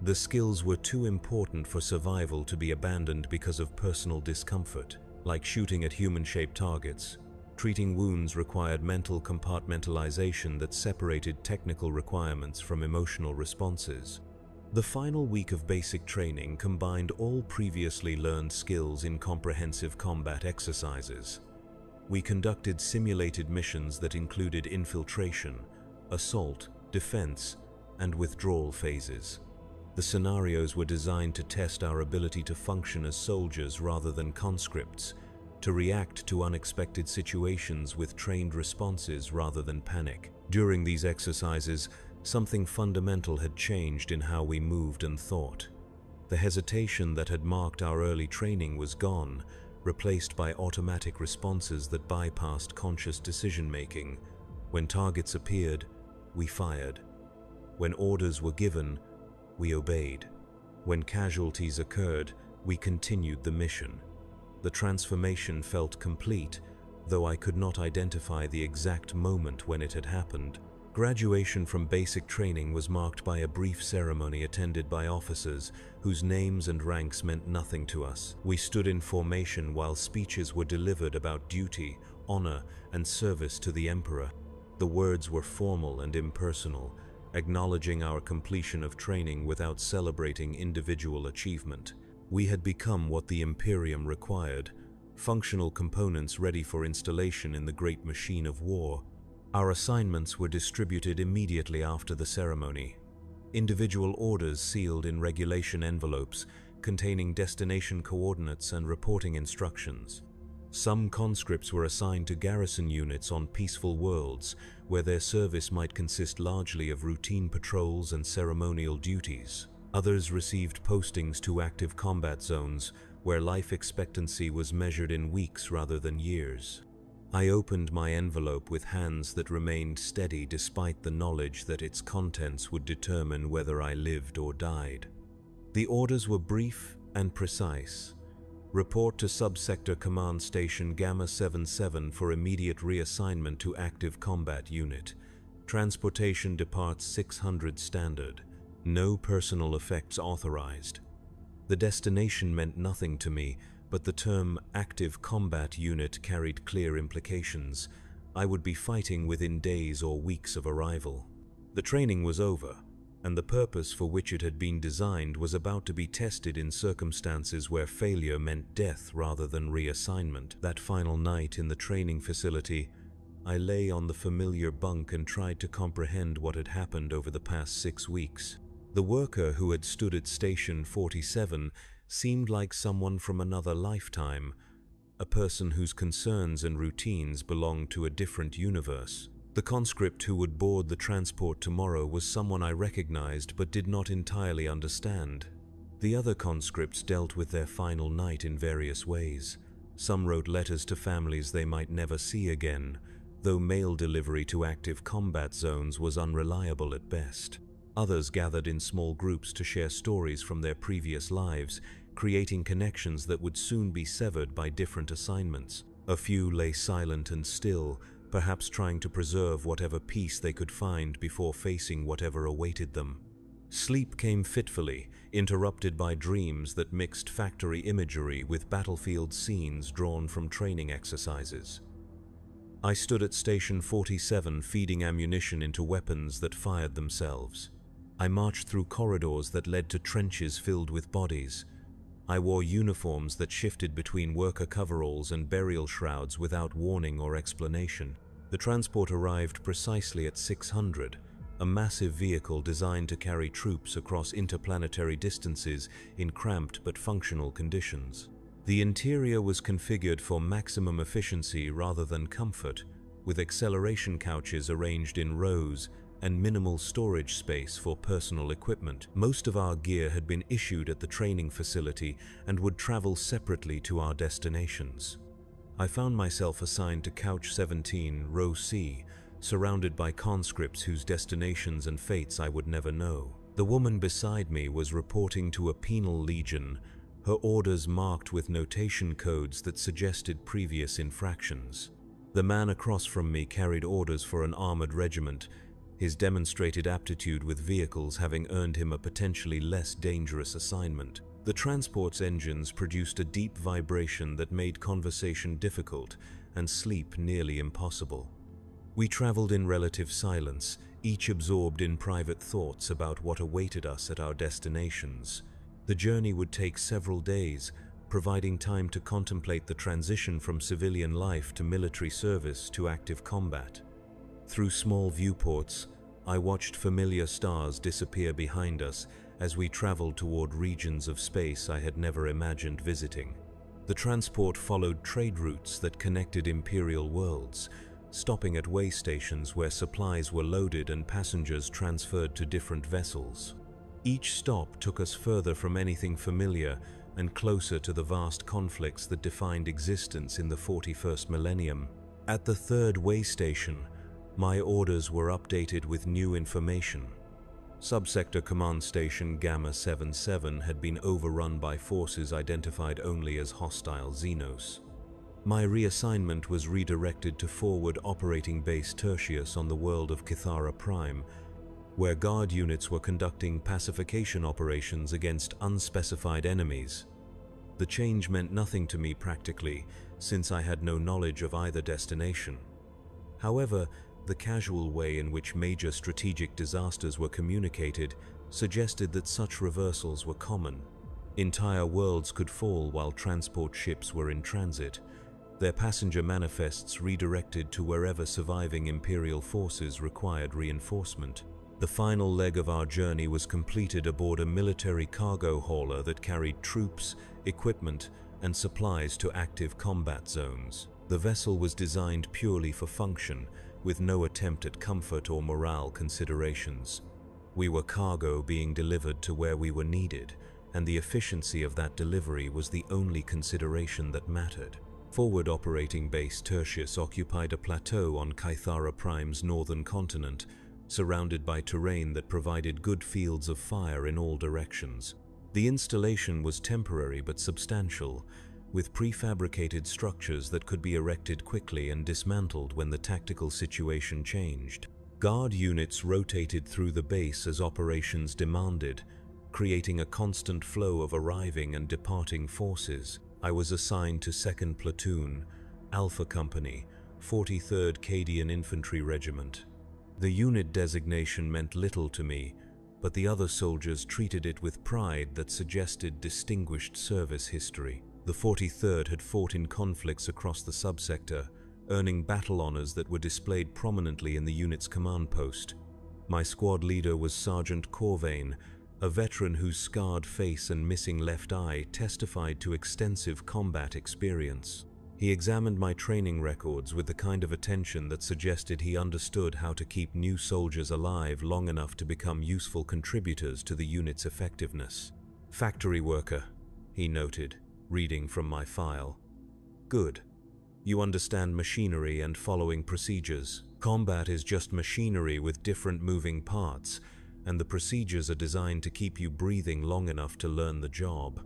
The skills were too important for survival to be abandoned because of personal discomfort, like shooting at human-shaped targets. Treating wounds required mental compartmentalization that separated technical requirements from emotional responses. The final week of basic training combined all previously learned skills in comprehensive combat exercises. We conducted simulated missions that included infiltration, assault, defense, and withdrawal phases. The scenarios were designed to test our ability to function as soldiers rather than conscripts, to react to unexpected situations with trained responses rather than panic. During these exercises, something fundamental had changed in how we moved and thought. The hesitation that had marked our early training was gone, replaced by automatic responses that bypassed conscious decision-making. When targets appeared, we fired. When orders were given, we obeyed. When casualties occurred, we continued the mission. The transformation felt complete, though I could not identify the exact moment when it had happened. Graduation from basic training was marked by a brief ceremony attended by officers whose names and ranks meant nothing to us. We stood in formation while speeches were delivered about duty, honor, and service to the Emperor. The words were formal and impersonal, acknowledging our completion of training without celebrating individual achievement. We had become what the Imperium required, functional components ready for installation in the great machine of war. Our assignments were distributed immediately after the ceremony. Individual orders sealed in regulation envelopes containing destination coordinates and reporting instructions. Some conscripts were assigned to garrison units on peaceful worlds, where their service might consist largely of routine patrols and ceremonial duties. Others received postings to active combat zones, where life expectancy was measured in weeks rather than years. I opened my envelope with hands that remained steady despite the knowledge that its contents would determine whether I lived or died. The orders were brief and precise. Report to Subsector Command Station Gamma 77 for immediate reassignment to active combat unit. Transportation departs 600 standard. No personal effects authorized. The destination meant nothing to me, but the term active combat unit carried clear implications. I would be fighting within days or weeks of arrival. The training was over, and the purpose for which it had been designed was about to be tested in circumstances where failure meant death rather than reassignment. That final night in the training facility, I lay on the familiar bunk and tried to comprehend what had happened over the past 6 weeks. The worker who had stood at Station 47 seemed like someone from another lifetime, a person whose concerns and routines belonged to a different universe. The conscript who would board the transport tomorrow was someone I recognized but did not entirely understand. The other conscripts dealt with their final night in various ways. Some wrote letters to families they might never see again, though mail delivery to active combat zones was unreliable at best. Others gathered in small groups to share stories from their previous lives, creating connections that would soon be severed by different assignments. A few lay silent and still, perhaps trying to preserve whatever peace they could find before facing whatever awaited them. Sleep came fitfully, interrupted by dreams that mixed factory imagery with battlefield scenes drawn from training exercises. I stood at Station 47 feeding ammunition into weapons that fired themselves. I marched through corridors that led to trenches filled with bodies. I wore uniforms that shifted between worker coveralls and burial shrouds without warning or explanation. The transport arrived precisely at 600, a massive vehicle designed to carry troops across interplanetary distances in cramped but functional conditions. The interior was configured for maximum efficiency rather than comfort, with acceleration couches arranged in rows and minimal storage space for personal equipment. Most of our gear had been issued at the training facility and would travel separately to our destinations. I found myself assigned to Couch 17, Row C, surrounded by conscripts whose destinations and fates I would never know. The woman beside me was reporting to a penal legion, her orders marked with notation codes that suggested previous infractions. The man across from me carried orders for an armored regiment, his demonstrated aptitude with vehicles having earned him a potentially less dangerous assignment. The transport's engines produced a deep vibration that made conversation difficult and sleep nearly impossible. We traveled in relative silence, each absorbed in private thoughts about what awaited us at our destinations. The journey would take several days, providing time to contemplate the transition from civilian life to military service to active combat. Through small viewports, I watched familiar stars disappear behind us as we traveled toward regions of space I had never imagined visiting. The transport followed trade routes that connected Imperial worlds, stopping at way stations where supplies were loaded and passengers transferred to different vessels. Each stop took us further from anything familiar and closer to the vast conflicts that defined existence in the 41st millennium. At the third way station, my orders were updated with new information. Subsector Command Station Gamma 77 had been overrun by forces identified only as hostile Xenos. My reassignment was redirected to Forward Operating Base Tertius on the world of Cathara Prime, where guard units were conducting pacification operations against unspecified enemies. The change meant nothing to me practically, since I had no knowledge of either destination. However, the casual way in which major strategic disasters were communicated suggested that such reversals were common. Entire worlds could fall while transport ships were in transit, their passenger manifests redirected to wherever surviving Imperial forces required reinforcement. The final leg of our journey was completed aboard a military cargo hauler that carried troops, equipment, and supplies to active combat zones. The vessel was designed purely for function, with no attempt at comfort or morale considerations. We were cargo being delivered to where we were needed, and the efficiency of that delivery was the only consideration that mattered. Forward Operating Base Tertius occupied a plateau on Cathara Prime's northern continent, surrounded by terrain that provided good fields of fire in all directions. The installation was temporary but substantial, with prefabricated structures that could be erected quickly and dismantled when the tactical situation changed. Guard units rotated through the base as operations demanded, creating a constant flow of arriving and departing forces. I was assigned to 2nd Platoon, Alpha Company, 43rd Cadian Infantry Regiment. The unit designation meant little to me, but the other soldiers treated it with pride that suggested distinguished service history. The 43rd had fought in conflicts across the subsector, earning battle honors that were displayed prominently in the unit's command post. My squad leader was Sergeant Corvain, a veteran whose scarred face and missing left eye testified to extensive combat experience. He examined my training records with the kind of attention that suggested he understood how to keep new soldiers alive long enough to become useful contributors to the unit's effectiveness. "Factory worker," he noted, reading from my file. "Good. You understand machinery and following procedures. Combat is just machinery with different moving parts, and the procedures are designed to keep you breathing long enough to learn the job."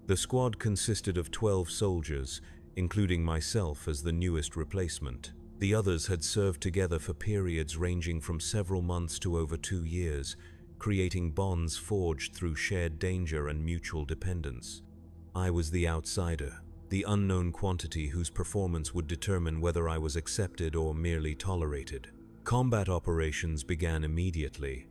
The squad consisted of 12 soldiers, including myself as the newest replacement. The others had served together for periods ranging from several months to over 2 years, creating bonds forged through shared danger and mutual dependence. I was the outsider, the unknown quantity whose performance would determine whether I was accepted or merely tolerated. Combat operations began immediately.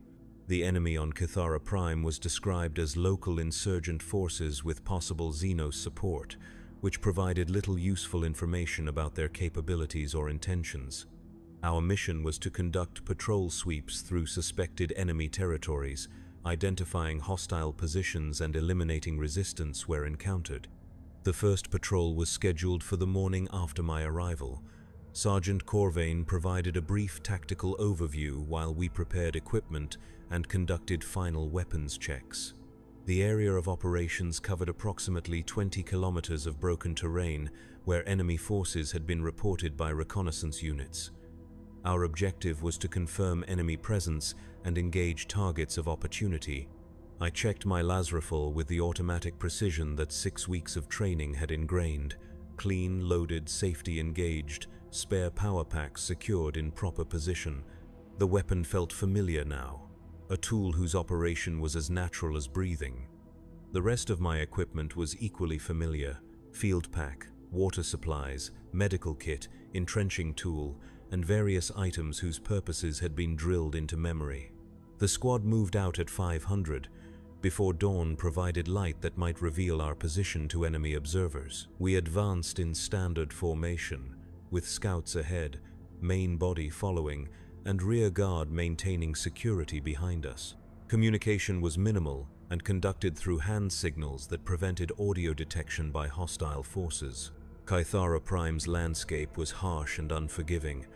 The enemy on Cathara Prime was described as local insurgent forces with possible Xenos support, which provided little useful information about their capabilities or intentions. Our mission was to conduct patrol sweeps through suspected enemy territories, identifying hostile positions and eliminating resistance where encountered. The first patrol was scheduled for the morning after my arrival. Sergeant Corvain provided a brief tactical overview while we prepared equipment and conducted final weapons checks. The area of operations covered approximately 20 kilometers of broken terrain where enemy forces had been reported by reconnaissance units. Our objective was to confirm enemy presence and engage targets of opportunity. I checked my las rifle with the automatic precision that 6 weeks of training had ingrained. Clean, loaded, safety engaged, spare power packs secured in proper position. The weapon felt familiar now, a tool whose operation was as natural as breathing. The rest of my equipment was equally familiar: field pack, water supplies, medical kit, entrenching tool, and various items whose purposes had been drilled into memory. The squad moved out at 500, before dawn provided light that might reveal our position to enemy observers. We advanced in standard formation, with scouts ahead, main body following, and rear guard maintaining security behind us. Communication was minimal and conducted through hand signals that prevented audio detection by hostile forces. Kythara Prime's landscape was harsh and unforgiving.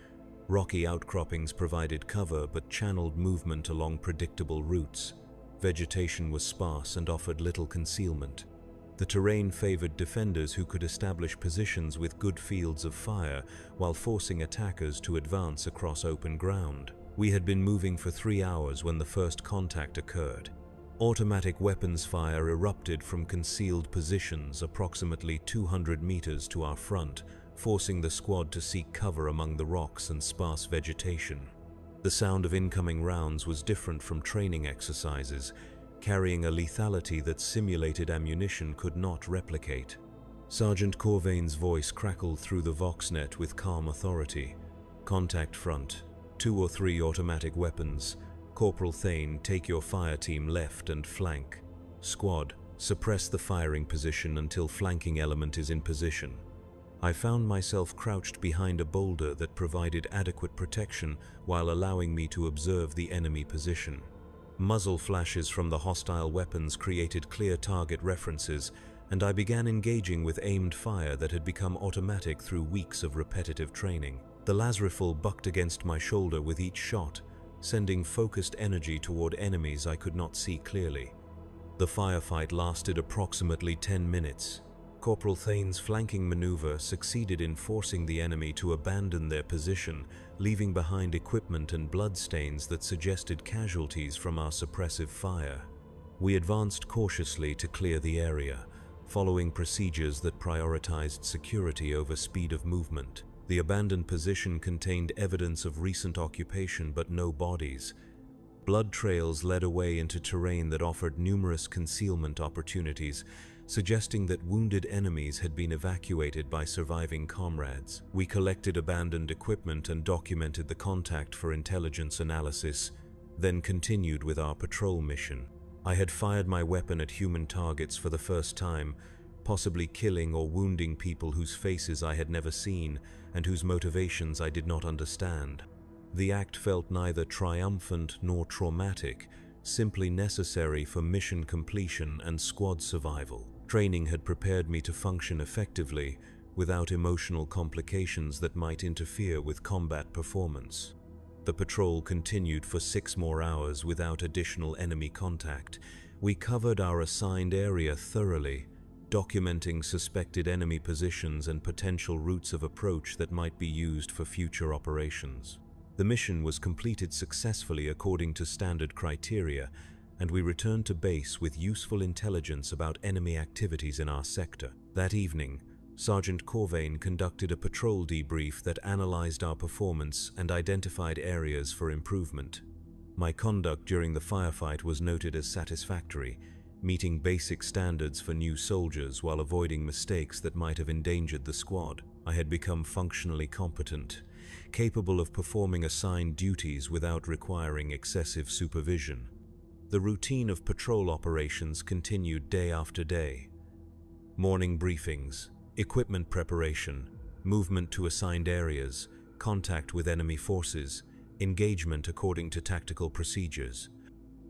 Rocky outcroppings provided cover but channeled movement along predictable routes. Vegetation was sparse and offered little concealment. The terrain favored defenders who could establish positions with good fields of fire while forcing attackers to advance across open ground. We had been moving for 3 hours when the first contact occurred. Automatic weapons fire erupted from concealed positions approximately 200 meters to our front, forcing the squad to seek cover among the rocks and sparse vegetation. The sound of incoming rounds was different from training exercises, carrying a lethality that simulated ammunition could not replicate. Sergeant Corvain's voice crackled through the Voxnet with calm authority. Contact front. 2 or 3 automatic weapons. Corporal Thane, take your fire team left and flank. Squad, suppress the firing position until flanking element is in position. I found myself crouched behind a boulder that provided adequate protection while allowing me to observe the enemy position. Muzzle flashes from the hostile weapons created clear target references, and I began engaging with aimed fire that had become automatic through weeks of repetitive training. The las rifle bucked against my shoulder with each shot, sending focused energy toward enemies I could not see clearly. The firefight lasted approximately 10 minutes. Corporal Thane's flanking maneuver succeeded in forcing the enemy to abandon their position, leaving behind equipment and bloodstains that suggested casualties from our suppressive fire. We advanced cautiously to clear the area, following procedures that prioritized security over speed of movement. The abandoned position contained evidence of recent occupation but no bodies. Blood trails led away into terrain that offered numerous concealment opportunities, suggesting that wounded enemies had been evacuated by surviving comrades. We collected abandoned equipment and documented the contact for intelligence analysis, then continued with our patrol mission. I had fired my weapon at human targets for the first time, possibly killing or wounding people whose faces I had never seen and whose motivations I did not understand. The act felt neither triumphant nor traumatic, simply necessary for mission completion and squad survival. Training had prepared me to function effectively, without emotional complications that might interfere with combat performance. The patrol continued for 6 more hours without additional enemy contact. We covered our assigned area thoroughly, documenting suspected enemy positions and potential routes of approach that might be used for future operations. The mission was completed successfully according to standard criteria, and we returned to base with useful intelligence about enemy activities in our sector. That evening, Sergeant Corvain conducted a patrol debrief that analyzed our performance and identified areas for improvement. My conduct during the firefight was noted as satisfactory, meeting basic standards for new soldiers while avoiding mistakes that might have endangered the squad. I had become functionally competent, capable of performing assigned duties without requiring excessive supervision. The routine of patrol operations continued day after day. Morning briefings, equipment preparation, movement to assigned areas, contact with enemy forces, engagement according to tactical procedures.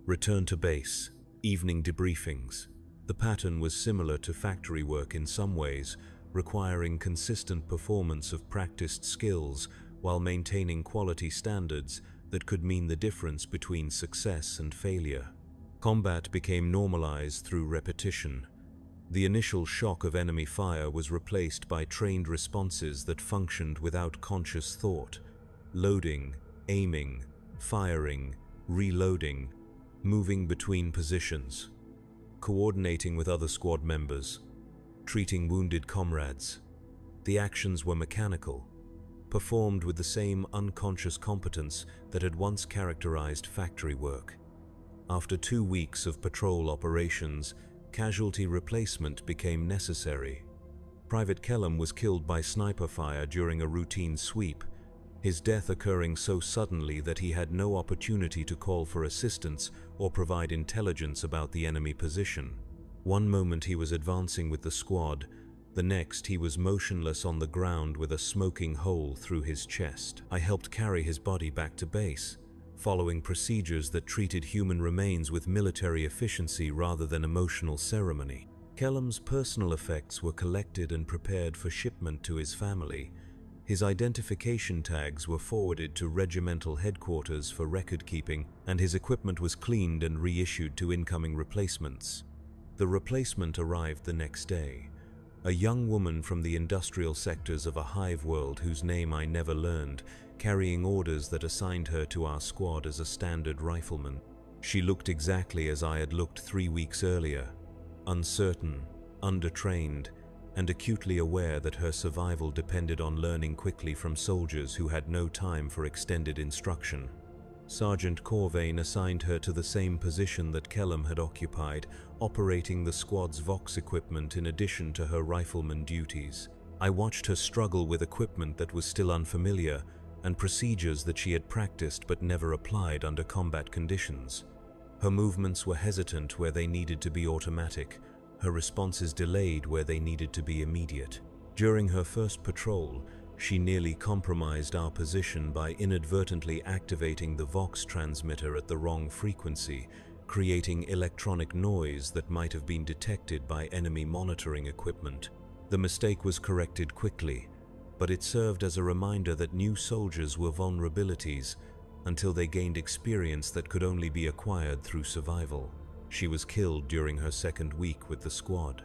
Return to base, evening debriefings. The pattern was similar to factory work in some ways, requiring consistent performance of practiced skills while maintaining quality standards that could mean the difference between success and failure. Combat became normalized through repetition. The initial shock of enemy fire was replaced by trained responses that functioned without conscious thought. Loading, aiming, firing, reloading, moving between positions, coordinating with other squad members, treating wounded comrades. The actions were mechanical, performed with the same unconscious competence that had once characterized factory work. After 2 weeks of patrol operations, casualty replacement became necessary. Private Kellum was killed by sniper fire during a routine sweep. his death occurring so suddenly that he had no opportunity to call for assistance or provide intelligence about the enemy position. One moment he was advancing with the squad, the next he was motionless on the ground with a smoking hole through his chest. I helped carry his body back to base, following procedures that treated human remains with military efficiency rather than emotional ceremony. Kellam's personal effects were collected and prepared for shipment to his family. His identification tags were forwarded to regimental headquarters for record-keeping, and his equipment was cleaned and reissued to incoming replacements. The replacement arrived the next day. A young woman from the industrial sectors of a hive world whose name I never learned, carrying orders that assigned her to our squad as a standard rifleman. She looked exactly as I had looked 3 weeks earlier, uncertain, undertrained, and acutely aware that her survival depended on learning quickly from soldiers who had no time for extended instruction. Sergeant Corvain assigned her to the same position that Kellam had occupied, operating the squad's Vox equipment in addition to her rifleman duties. I watched her struggle with equipment that was still unfamiliar and procedures that she had practiced but never applied under combat conditions. Her movements were hesitant where they needed to be automatic, her responses delayed where they needed to be immediate. During her first patrol, she nearly compromised our position by inadvertently activating the Vox transmitter at the wrong frequency, creating electronic noise that might have been detected by enemy monitoring equipment. The mistake was corrected quickly, but it served as a reminder that new soldiers were vulnerabilities until they gained experience that could only be acquired through survival. She was killed during her second week with the squad.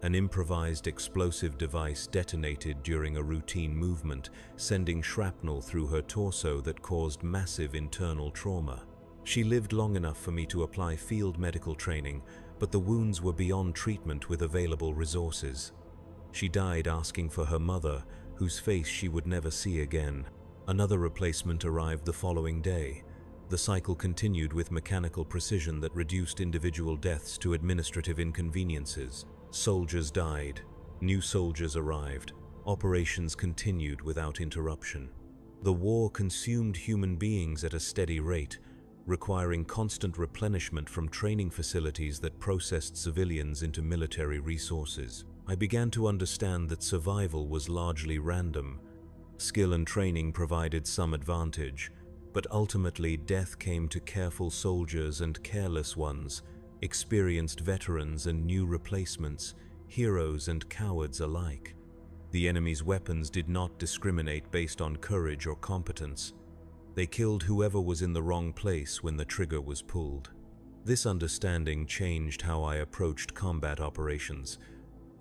An improvised explosive device detonated during a routine movement, sending shrapnel through her torso that caused massive internal trauma. She lived long enough for me to apply field medical training, but the wounds were beyond treatment with available resources. She died asking for her mother, whose face she would never see again. Another replacement arrived the following day. The cycle continued with mechanical precision that reduced individual deaths to administrative inconveniences. Soldiers died. New soldiers arrived. Operations continued without interruption. The war consumed human beings at a steady rate, requiring constant replenishment from training facilities that processed civilians into military resources. I began to understand that survival was largely random. Skill and training provided some advantage, but ultimately death came to careful soldiers and careless ones, experienced veterans and new replacements, heroes and cowards alike. The enemy's weapons did not discriminate based on courage or competence. They killed whoever was in the wrong place when the trigger was pulled. This understanding changed how I approached combat operations.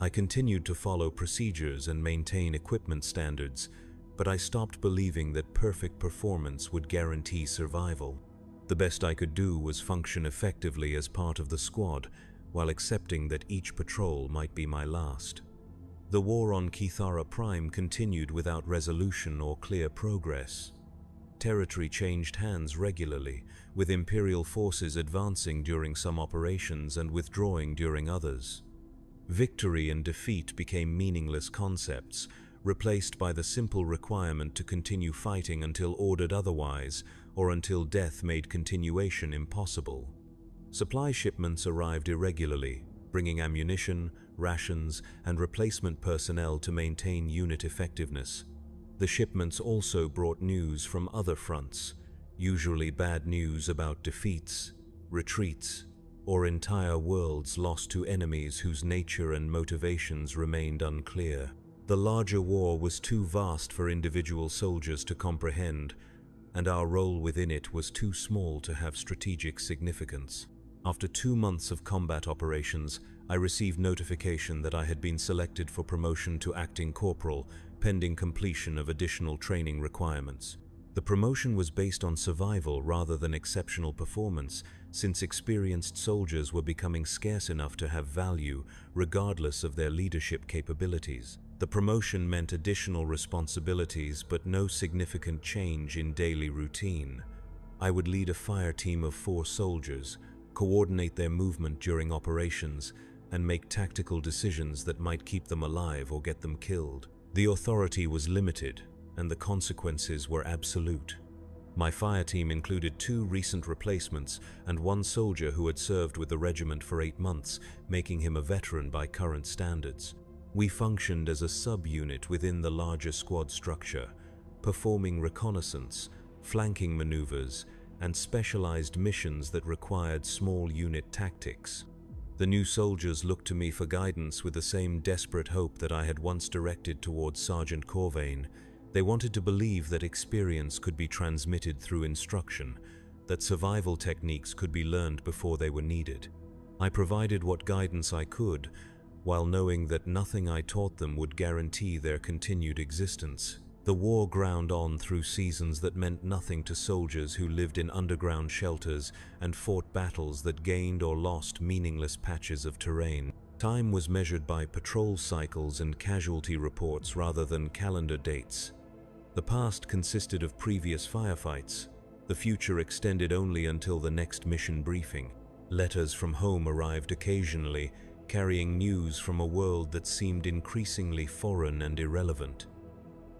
I continued to follow procedures and maintain equipment standards, but I stopped believing that perfect performance would guarantee survival. The best I could do was function effectively as part of the squad, while accepting that each patrol might be my last. The war on Kithara Prime continued without resolution or clear progress. Territory changed hands regularly, with Imperial forces advancing during some operations and withdrawing during others. Victory and defeat became meaningless concepts, replaced by the simple requirement to continue fighting until ordered otherwise, or until death made continuation impossible. Supply shipments arrived irregularly, bringing ammunition, rations, and replacement personnel to maintain unit effectiveness. The shipments also brought news from other fronts, usually bad news about defeats, retreats, or entire worlds lost to enemies whose nature and motivations remained unclear. The larger war was too vast for individual soldiers to comprehend, and our role within it was too small to have strategic significance. After 2 months of combat operations, I received notification that I had been selected for promotion to acting corporal, pending completion of additional training requirements. The promotion was based on survival rather than exceptional performance, since experienced soldiers were becoming scarce enough to have value, regardless of their leadership capabilities. The promotion meant additional responsibilities but no significant change in daily routine. I would lead a fire team of 4 soldiers, coordinate their movement during operations, and make tactical decisions that might keep them alive or get them killed. The authority was limited, and the consequences were absolute. My fire team included 2 recent replacements and 1 soldier who had served with the regiment for 8 months, making him a veteran by current standards. We functioned as a sub-unit within the larger squad structure, performing reconnaissance, flanking maneuvers, and specialized missions that required small unit tactics. The new soldiers looked to me for guidance with the same desperate hope that I had once directed towards Sergeant Corvain. They wanted to believe that experience could be transmitted through instruction, that survival techniques could be learned before they were needed. I provided what guidance I could, while knowing that nothing I taught them would guarantee their continued existence. The war ground on through seasons that meant nothing to soldiers who lived in underground shelters and fought battles that gained or lost meaningless patches of terrain. Time was measured by patrol cycles and casualty reports rather than calendar dates. The past consisted of previous firefights. The future extended only until the next mission briefing. Letters from home arrived occasionally, carrying news from a world that seemed increasingly foreign and irrelevant.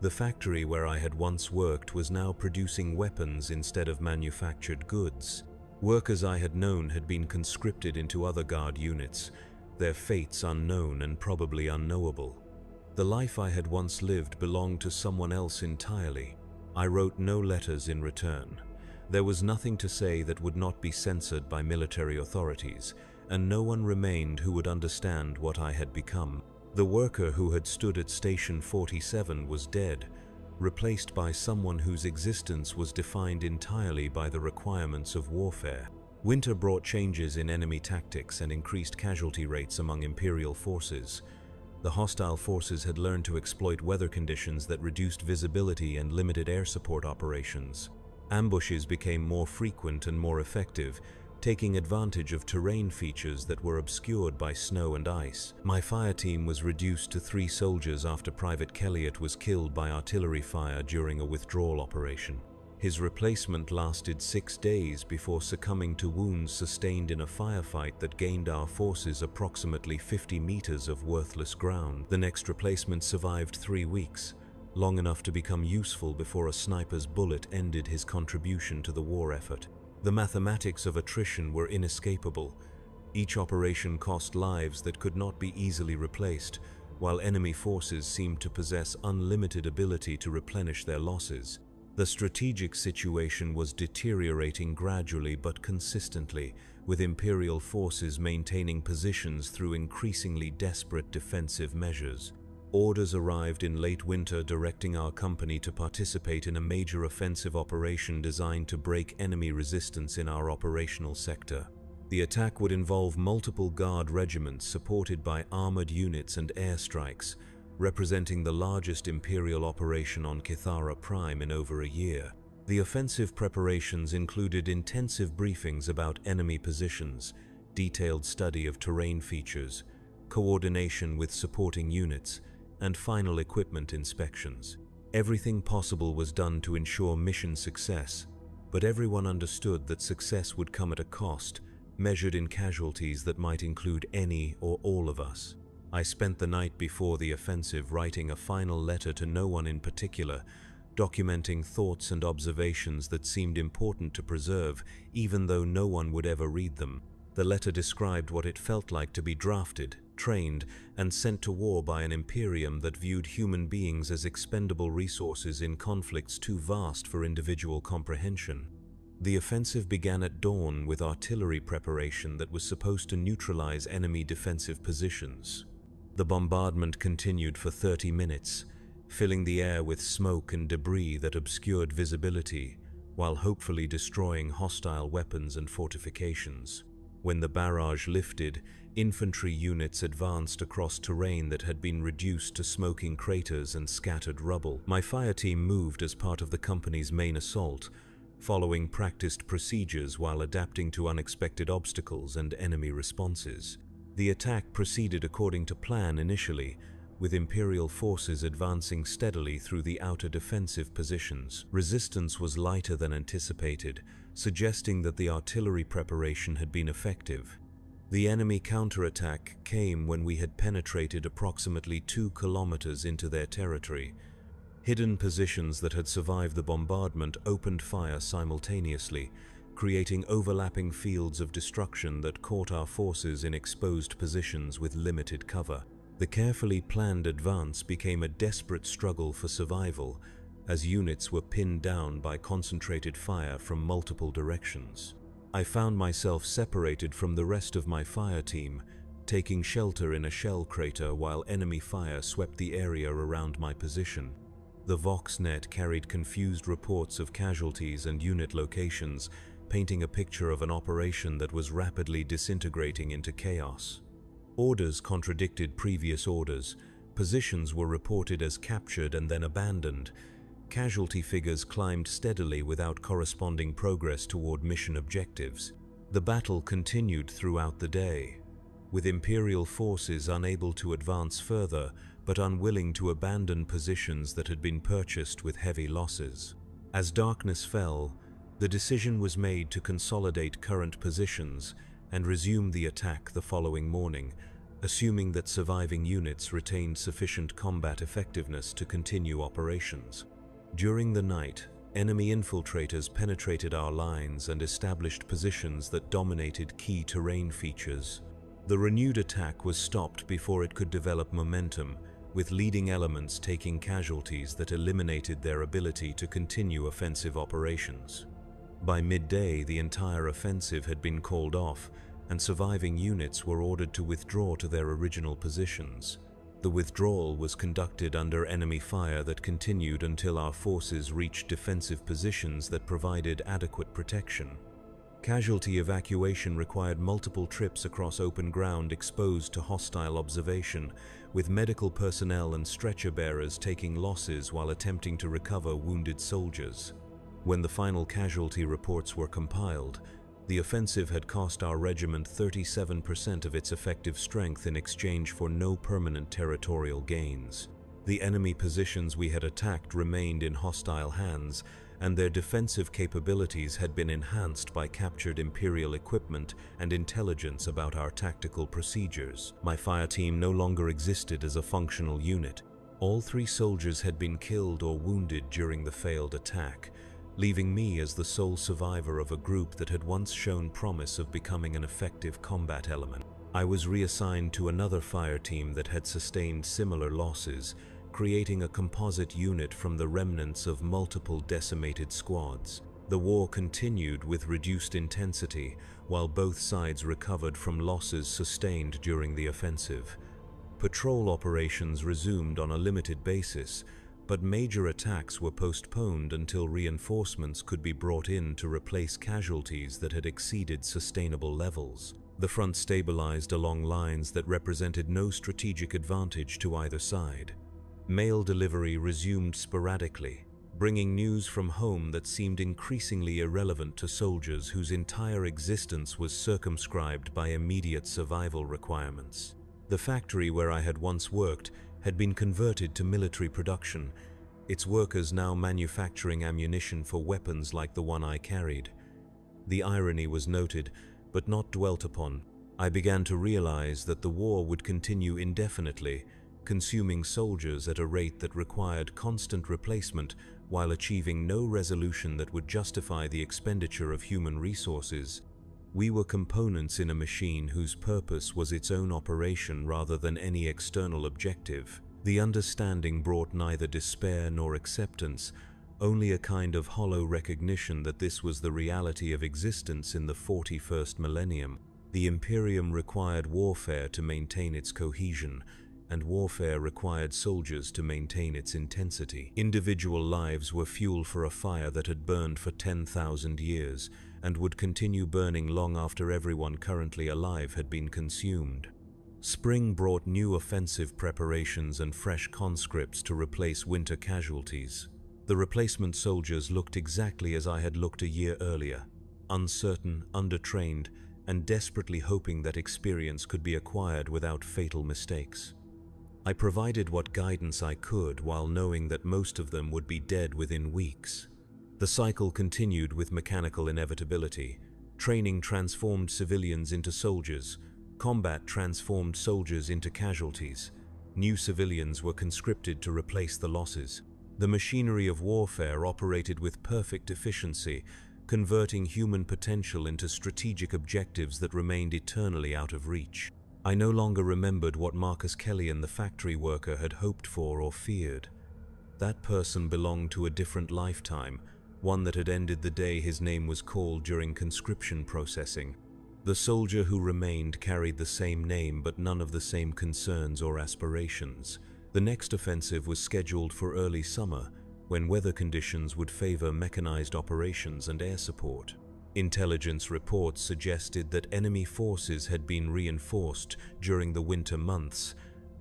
The factory where I had once worked was now producing weapons instead of manufactured goods. Workers I had known had been conscripted into other guard units, their fates unknown and probably unknowable. The life I had once lived belonged to someone else entirely. I wrote no letters in return. There was nothing to say that would not be censored by military authorities, and no one remained who would understand what I had become. The worker who had stood at Station 47 was dead, replaced by someone whose existence was defined entirely by the requirements of warfare. Winter brought changes in enemy tactics and increased casualty rates among Imperial forces. The hostile forces had learned to exploit weather conditions that reduced visibility and limited air support operations. Ambushes became more frequent and more effective, taking advantage of terrain features that were obscured by snow and ice. My fire team was reduced to 3 soldiers after Private Kelliot was killed by artillery fire during a withdrawal operation. His replacement lasted 6 days before succumbing to wounds sustained in a firefight that gained our forces approximately 50 meters of worthless ground. The next replacement survived 3 weeks, long enough to become useful before a sniper's bullet ended his contribution to the war effort. The mathematics of attrition were inescapable. Each operation cost lives that could not be easily replaced, while enemy forces seemed to possess unlimited ability to replenish their losses. The strategic situation was deteriorating gradually but consistently, with Imperial forces maintaining positions through increasingly desperate defensive measures. Orders arrived in late winter directing our company to participate in a major offensive operation designed to break enemy resistance in our operational sector. The attack would involve multiple guard regiments supported by armored units and airstrikes, representing the largest Imperial operation on Kithara Prime in over a year. The offensive preparations included intensive briefings about enemy positions, detailed study of terrain features, coordination with supporting units, and final equipment inspections. Everything possible was done to ensure mission success, but everyone understood that success would come at a cost, measured in casualties that might include any or all of us. I spent the night before the offensive writing a final letter to no one in particular, documenting thoughts and observations that seemed important to preserve, even though no one would ever read them. The letter described what it felt like to be drafted, trained, and sent to war by an Imperium that viewed human beings as expendable resources in conflicts too vast for individual comprehension. The offensive began at dawn with artillery preparation that was supposed to neutralize enemy defensive positions. The bombardment continued for 30 minutes, filling the air with smoke and debris that obscured visibility, while hopefully destroying hostile weapons and fortifications. When the barrage lifted, infantry units advanced across terrain that had been reduced to smoking craters and scattered rubble. My fire team moved as part of the company's main assault, following practiced procedures while adapting to unexpected obstacles and enemy responses. The attack proceeded according to plan initially, with Imperial forces advancing steadily through the outer defensive positions. Resistance was lighter than anticipated, suggesting that the artillery preparation had been effective. The enemy counterattack came when we had penetrated approximately 2 kilometers into their territory. Hidden positions that had survived the bombardment opened fire simultaneously, creating overlapping fields of destruction that caught our forces in exposed positions with limited cover. The carefully planned advance became a desperate struggle for survival, as units were pinned down by concentrated fire from multiple directions. I found myself separated from the rest of my fire team, taking shelter in a shell crater while enemy fire swept the area around my position. The Voxnet carried confused reports of casualties and unit locations, painting a picture of an operation that was rapidly disintegrating into chaos. Orders contradicted previous orders, positions were reported as captured and then abandoned, casualty figures climbed steadily without corresponding progress toward mission objectives. The battle continued throughout the day, with Imperial forces unable to advance further but unwilling to abandon positions that had been purchased with heavy losses. As darkness fell, the decision was made to consolidate current positions and resume the attack the following morning, assuming that surviving units retained sufficient combat effectiveness to continue operations. During the night, enemy infiltrators penetrated our lines and established positions that dominated key terrain features. The renewed attack was stopped before it could develop momentum, with leading elements taking casualties that eliminated their ability to continue offensive operations. By midday, the entire offensive had been called off, and surviving units were ordered to withdraw to their original positions. The withdrawal was conducted under enemy fire that continued until our forces reached defensive positions that provided adequate protection. Casualty evacuation required multiple trips across open ground exposed to hostile observation, with medical personnel and stretcher bearers taking losses while attempting to recover wounded soldiers. When the final casualty reports were compiled, the offensive had cost our regiment 37% of its effective strength in exchange for no permanent territorial gains. The enemy positions we had attacked remained in hostile hands, and their defensive capabilities had been enhanced by captured Imperial equipment and intelligence about our tactical procedures. My fire team no longer existed as a functional unit. All 3 soldiers had been killed or wounded during the failed attack, leaving me as the sole survivor of a group that had once shown promise of becoming an effective combat element. I was reassigned to another fire team that had sustained similar losses, creating a composite unit from the remnants of multiple decimated squads. The war continued with reduced intensity, while both sides recovered from losses sustained during the offensive. Patrol operations resumed on a limited basis, but major attacks were postponed until reinforcements could be brought in to replace casualties that had exceeded sustainable levels. The front stabilized along lines that represented no strategic advantage to either side. Mail delivery resumed sporadically, bringing news from home that seemed increasingly irrelevant to soldiers whose entire existence was circumscribed by immediate survival requirements. The factory where I had once worked had been converted to military production, its workers now manufacturing ammunition for weapons like the one I carried. The irony was noted, but not dwelt upon. I began to realize that the war would continue indefinitely, consuming soldiers at a rate that required constant replacement while achieving no resolution that would justify the expenditure of human resources. We were components in a machine whose purpose was its own operation rather than any external objective. The understanding brought neither despair nor acceptance, only a kind of hollow recognition that this was the reality of existence in the 41st millennium. The Imperium required warfare to maintain its cohesion, and warfare required soldiers to maintain its intensity. Individual lives were fuel for a fire that had burned for 10,000 years and would continue burning long after everyone currently alive had been consumed. Spring brought new offensive preparations and fresh conscripts to replace winter casualties. The replacement soldiers looked exactly as I had looked a year earlier, uncertain, undertrained, and desperately hoping that experience could be acquired without fatal mistakes. I provided what guidance I could while knowing that most of them would be dead within weeks. The cycle continued with mechanical inevitability. Training transformed civilians into soldiers. Combat transformed soldiers into casualties. New civilians were conscripted to replace the losses. The machinery of warfare operated with perfect efficiency, converting human potential into strategic objectives that remained eternally out of reach. I no longer remembered what Marcus Kellion, the factory worker, had hoped for or feared. That person belonged to a different lifetime, one that had ended the day his name was called during conscription processing. The soldier who remained carried the same name but none of the same concerns or aspirations. The next offensive was scheduled for early summer, when weather conditions would favor mechanized operations and air support. Intelligence reports suggested that enemy forces had been reinforced during the winter months,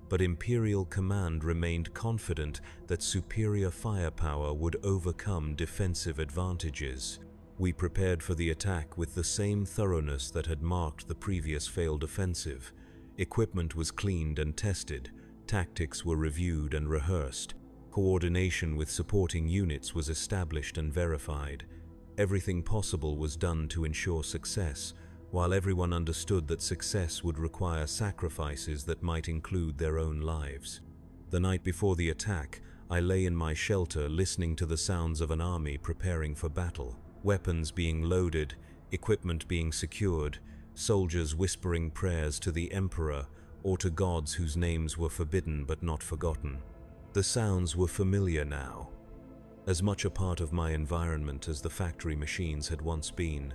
but Imperial command remained confident that superior firepower would overcome defensive advantages. We prepared for the attack with the same thoroughness that had marked the previous failed offensive. Equipment was cleaned and tested, tactics were reviewed and rehearsed, coordination with supporting units was established and verified. Everything possible was done to ensure success, while everyone understood that success would require sacrifices that might include their own lives. The night before the attack, I lay in my shelter listening to the sounds of an army preparing for battle. Weapons being loaded, equipment being secured, soldiers whispering prayers to the Emperor or to gods whose names were forbidden but not forgotten. The sounds were familiar now, as much a part of my environment as the factory machines had once been.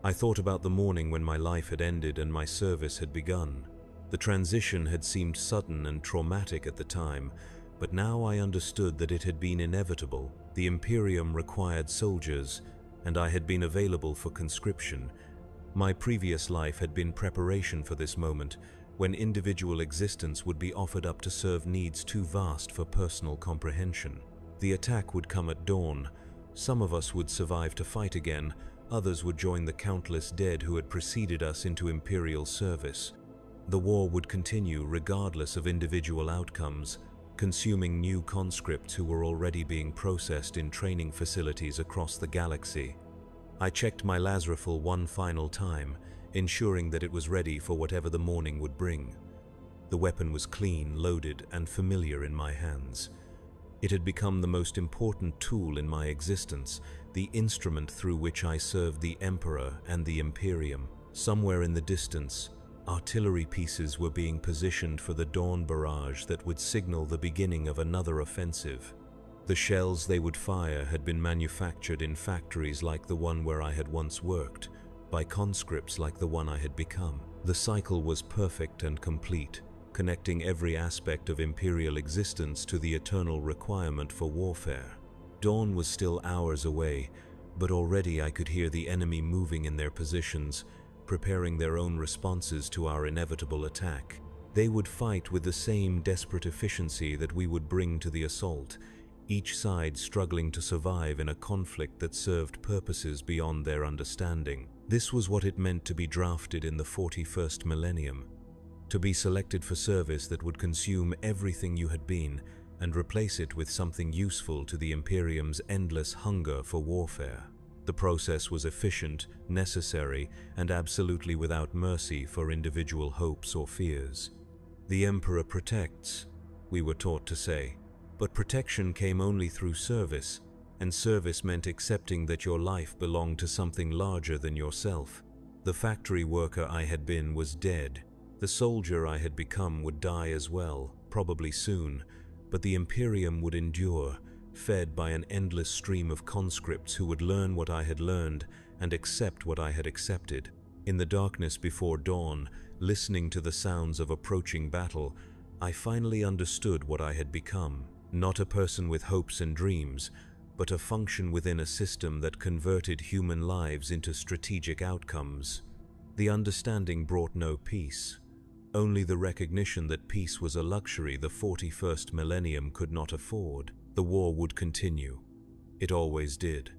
I thought about the morning when my life had ended and my service had begun. The transition had seemed sudden and traumatic at the time, but now I understood that it had been inevitable. The Imperium required soldiers, and I had been available for conscription. My previous life had been preparation for this moment, when individual existence would be offered up to serve needs too vast for personal comprehension. The attack would come at dawn. Some of us would survive to fight again, others would join the countless dead who had preceded us into Imperial service. The war would continue regardless of individual outcomes, consuming new conscripts who were already being processed in training facilities across the galaxy. I checked my Lazarifal one final time, ensuring that it was ready for whatever the morning would bring. The weapon was clean, loaded, and familiar in my hands. It had become the most important tool in my existence, the instrument through which I served the Emperor and the Imperium. Somewhere in the distance, artillery pieces were being positioned for the dawn barrage that would signal the beginning of another offensive. The shells they would fire had been manufactured in factories like the one where I had once worked, by conscripts like the one I had become. The cycle was perfect and complete, connecting every aspect of Imperial existence to the eternal requirement for warfare. Dawn was still hours away, but already I could hear the enemy moving in their positions, preparing their own responses to our inevitable attack. They would fight with the same desperate efficiency that we would bring to the assault, each side struggling to survive in a conflict that served purposes beyond their understanding. This was what it meant to be drafted in the 41st millennium, to be selected for service that would consume everything you had been and replace it with something useful to the Imperium's endless hunger for warfare. The process was efficient, necessary, and absolutely without mercy for individual hopes or fears. The Emperor protects, we were taught to say, but protection came only through service, and service meant accepting that your life belonged to something larger than yourself. The factory worker I had been was dead. The soldier I had become would die as well, probably soon, but the Imperium would endure, fed by an endless stream of conscripts who would learn what I had learned and accept what I had accepted. In the darkness before dawn, listening to the sounds of approaching battle, I finally understood what I had become. Not a person with hopes and dreams, but a function within a system that converted human lives into strategic outcomes. The understanding brought no peace, only the recognition that peace was a luxury the 41st millennium could not afford. The war would continue. It always did.